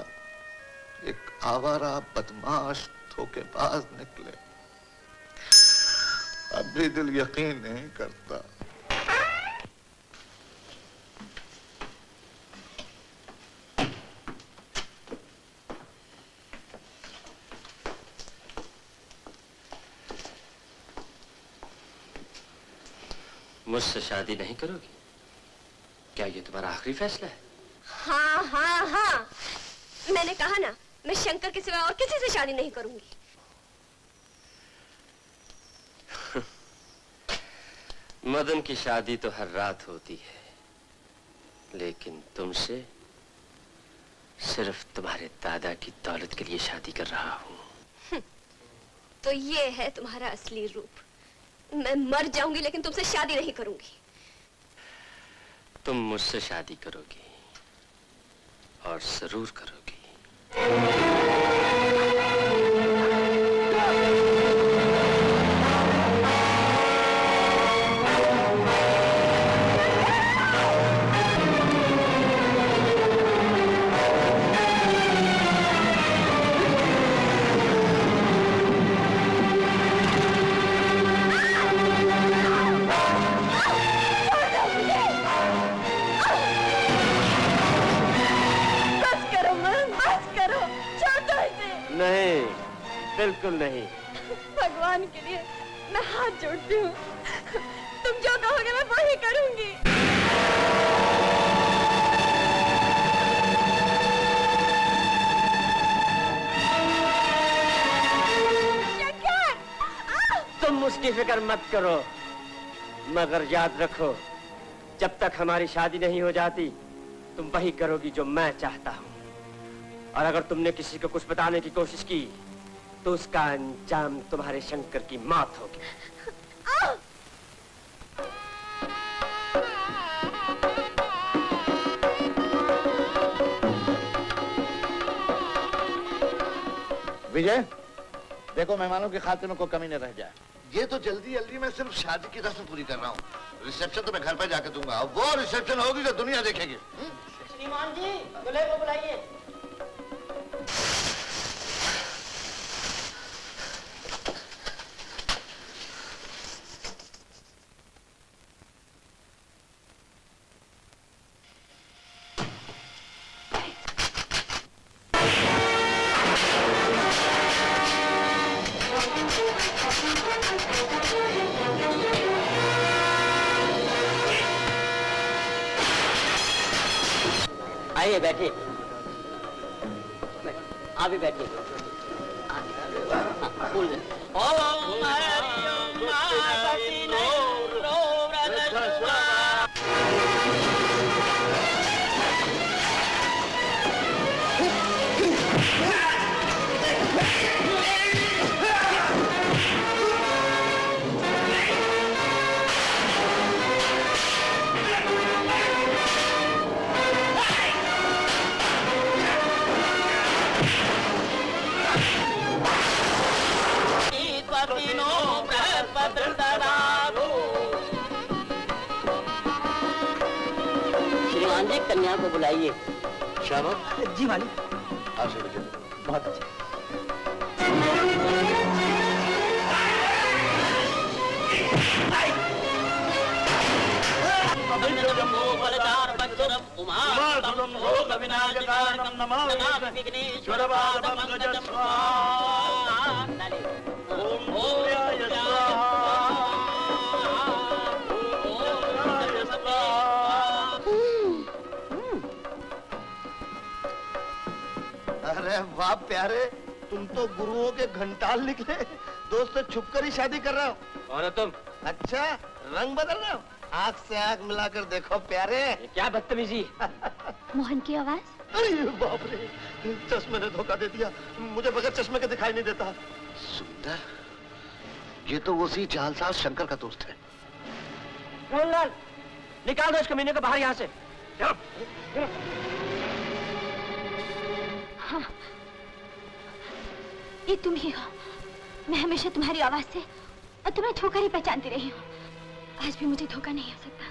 एक आवारा बदमाश धोखेबाज निकले, अब भी दिल यकीन नहीं करता। मुझसे शादी नहीं करोगी? क्या ये तुम्हारा आखिरी फैसला है? हाँ हाँ हाँ, मैंने कहा ना, मैं शंकर के सिवा और किसी से शादी नहीं करूंगी। मदन की शादी तो हर रात होती है, लेकिन तुमसे सिर्फ तुम्हारे दादा की दौलत के लिए शादी कर रहा हूँ। तो ये है तुम्हारा असली रूप। मैं मर जाऊंगी लेकिन तुमसे शादी नहीं करूंगी। तुम मुझसे शादी करोगी और जरूर करोगी। नहीं, बिल्कुल नहीं। भगवान के लिए मैं हाथ जोड़ती हूँ, तुम जो कहोगे मैं वही करूंगी। शंकर! तुम उसकी फिक्र मत करो, मगर याद रखो, जब तक हमारी शादी नहीं हो जाती तुम वही करोगी जो मैं चाहता हूँ। और अगर तुमने किसी को कुछ बताने की कोशिश की तो उसका अंजाम तुम्हारे शंकर की मौत होगी। विजय, देखो मेहमानों की खातिर में कोई कमी न रह जाए। ये तो जल्दी जल्दी मैं सिर्फ शादी की रस्म पूरी कर रहा हूँ। रिसेप्शन तो मैं घर पे जाके दूंगा, वो रिसेप्शन होगी जो दुनिया देखेगी। श्रीमान जी, दूल्हे को बुलाइए। आइए बैठिए। आप भी बैठिए। श्रीमान जी, कन्या को बुलाइए। शाबाश। जी मालिक। बहुत अच्छा। अरे वाह प्यारे, तुम तो गुरुओं के घंटाल निकले। दोस्त से छुप कर ही शादी कर रहा हो। कौन हो तुम? अच्छा, रंग बदल रहे हो? आंख से आंख मिलाकर देखो प्यारे। क्या बदतमीजी। मोहन की आवाज? अरे बाप रे, चश्मे ने धोखा दे दिया, मुझे बगैर चश्मे के दिखाई नहीं देता। सुंदर, ये तो उसी जालसाज शंकर का दोस्त है। मोहनलाल, निकाल दो इस कमीने को बाहर यहाँ से। हाँ, ये तुम ही हो। मैं हमेशा तुम्हारी आवाज से और तुम्हें छूकर ही पहचानती रही हूँ। आज भी मुझे धोखा नहीं हो सकता।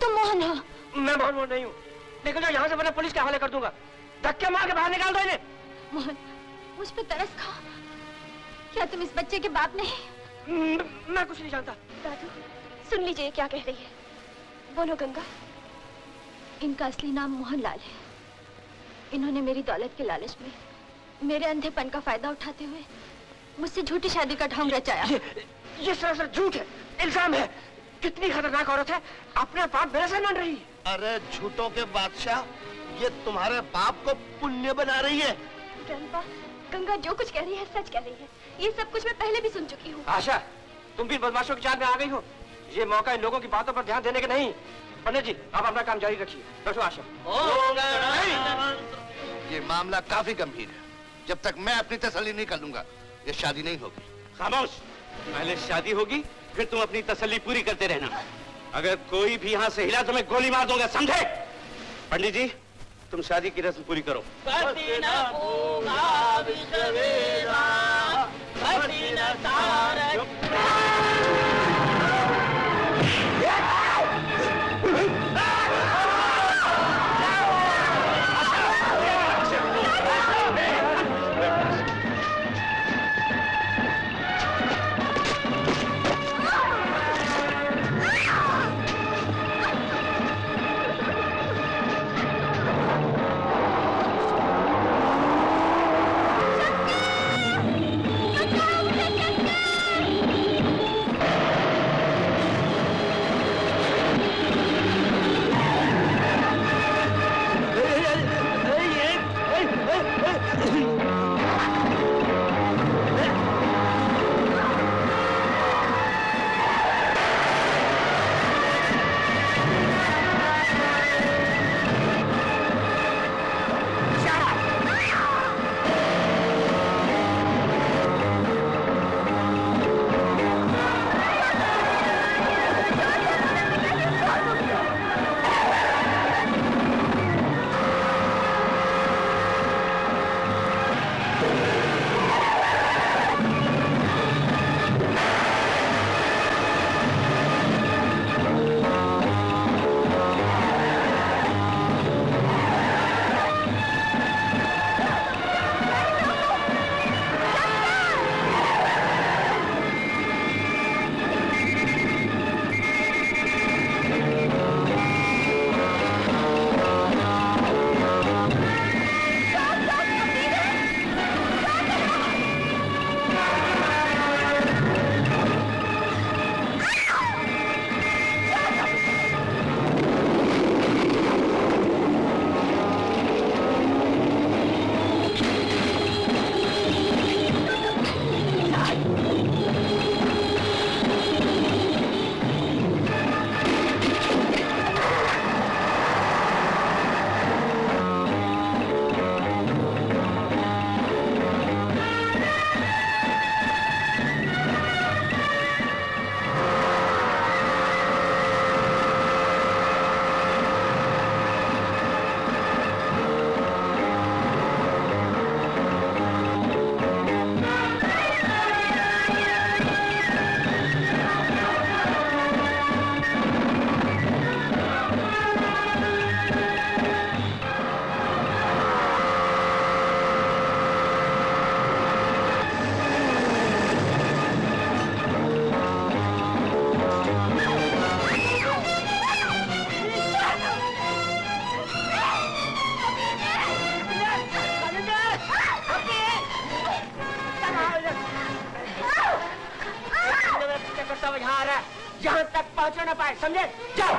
तुम मोहन हो। मैं मोहन नहीं हूँ। निकल जाओ यहाँ से, वरना पुलिस के हवाले कर दूंगा। धक्के मार के बाहर निकाल दो इन्हें। मोहन, मुझ पे तरस खाओ। क्या तुम इस बच्चे के बाप नहीं? मैं कुछ नहीं जानता। दादू, सुन लीजिए क्या कह रही है। बोलो गंगा। इनका असली नाम मोहनलाल है। इन्होंने मेरी दौलत के लालच में मेरे अंधेपन का फायदा उठाते हुए मुझसे झूठी शादी का ढोंग रचाया। ये सरासर झूठ है, इल्जाम है। कितनी खतरनाक औरत है, अपने पाप मेरे से मान रही है। अरे झूठों के बादशाह, ये तुम्हारे पाप को पुण्य बना रही है। ग्रैंडपा, गंगा जो कुछ कह रही है सच कह रही है। ये सब कुछ मैं पहले भी सुन चुकी हूँ। आशा, तुम भी बदमाशों की जान में आ गई हो। ये मौका इन लोगों की बातों पर ध्यान देने के नहीं। पंडित जी, आप अपना काम जारी रखिए। बैठो आशा। ये मामला काफी गंभीर है। जब तक मैं अपनी तसल्ली नहीं कर लूंगा, ये शादी नहीं होगी। खामोश, पहले शादी होगी, फिर तुम अपनी तसल्ली पूरी करते रहना। अगर कोई भी यहाँ से हिला तो मैं गोली मार दूंगा, समझे? पंडित जी, तुम शादी की रस्म पूरी करो। जहाँ तक पहुँच ना पाए, समझे? जाओ।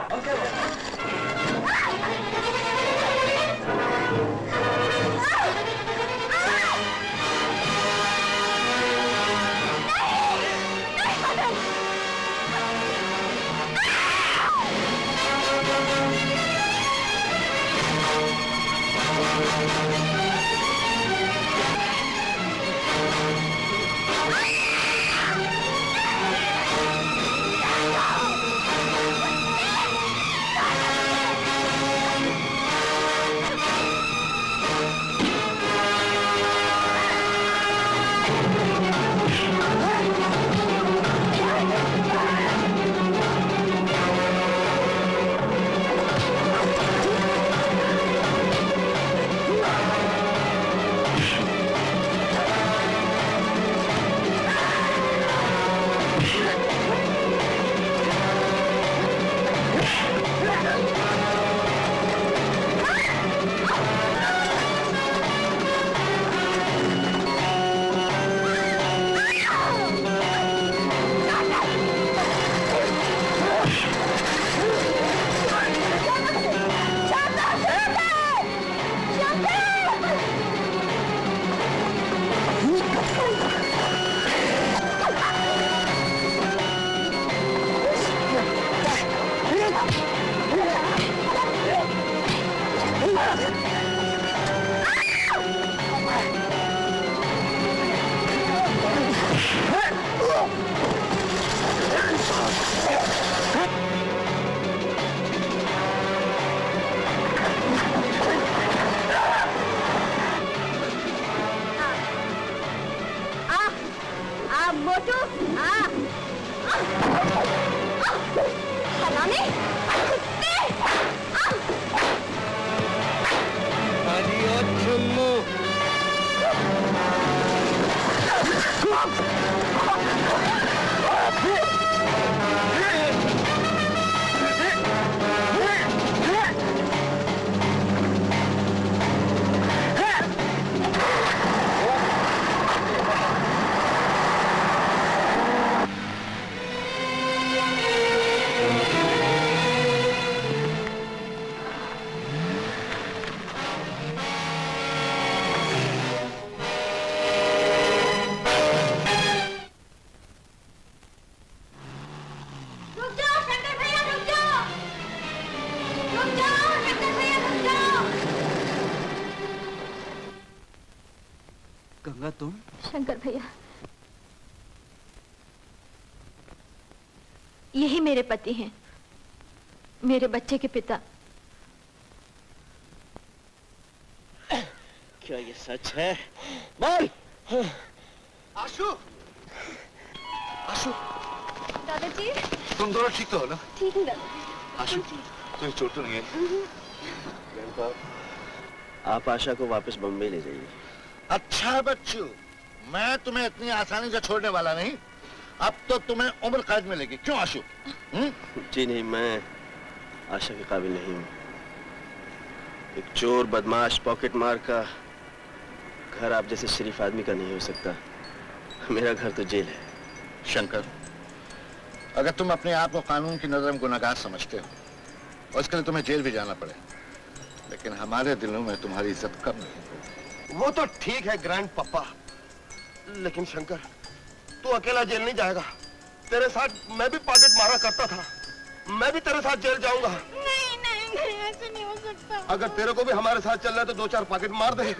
मोटू आ हरामी कुत्ते गंगा तुम? शंकर भैया, यही मेरे पति हैं, मेरे बच्चे के पिता। क्या ये सच है? बोल। आशु, आशु, दादाजी तुम दोनों ठीक तो हो ना? ठीक है दादाजी। आशु, तुम्हें चोट तो नहीं है? आप आशा को वापस बम्बई ले जाइए। अच्छा बच्चू, मैं तुम्हें इतनी आसानी से छोड़ने वाला नहीं। अब तो तुम्हें उम्र कैद मिलेगी। क्यों आशु? जी नहीं, मैं आशा के काबिल नहीं हूँ। एक चोर, बदमाश, पॉकेट मार का घर आप जैसे शरीफ आदमी का नहीं हो सकता। मेरा घर तो जेल है। शंकर, अगर तुम अपने आप को कानून की नजर में गुनहगार समझते हो और इसके लिए तुम्हें जेल भी जाना पड़े, लेकिन हमारे दिलों में तुम्हारी इज्जत कम नहीं होगी। वो तो ठीक है ग्रैंड पापा, लेकिन शंकर तू अकेला जेल नहीं जाएगा। तेरे साथ मैं भी पॉकेट मारा करता था, मैं भी तेरे साथ जेल जाऊंगा। नहीं नहीं नहीं, ऐसे नहीं हो सकता। अगर तेरे को भी हमारे साथ चलना है तो 2-4 पॉकेट मार दे।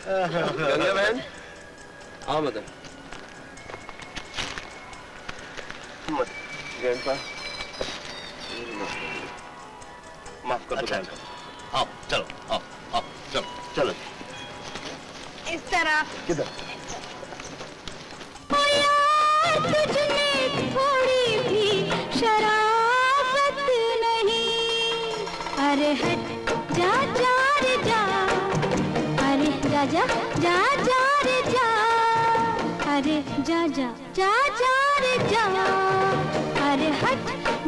गंगा बहन, आओ मदन। ग्रैंडपा, माफ कर दो। अच्छा, आओ चलो, आओ आओ चलो चलो। इस तरह किधर? तुझमें थोड़ी भी शराफत नहीं। अरे हट जा जा रे जा, अरे जा जा जा जा रे जा, अरे जा जा जा जा रे जा, अरे हट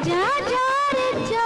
जा जा रे जा।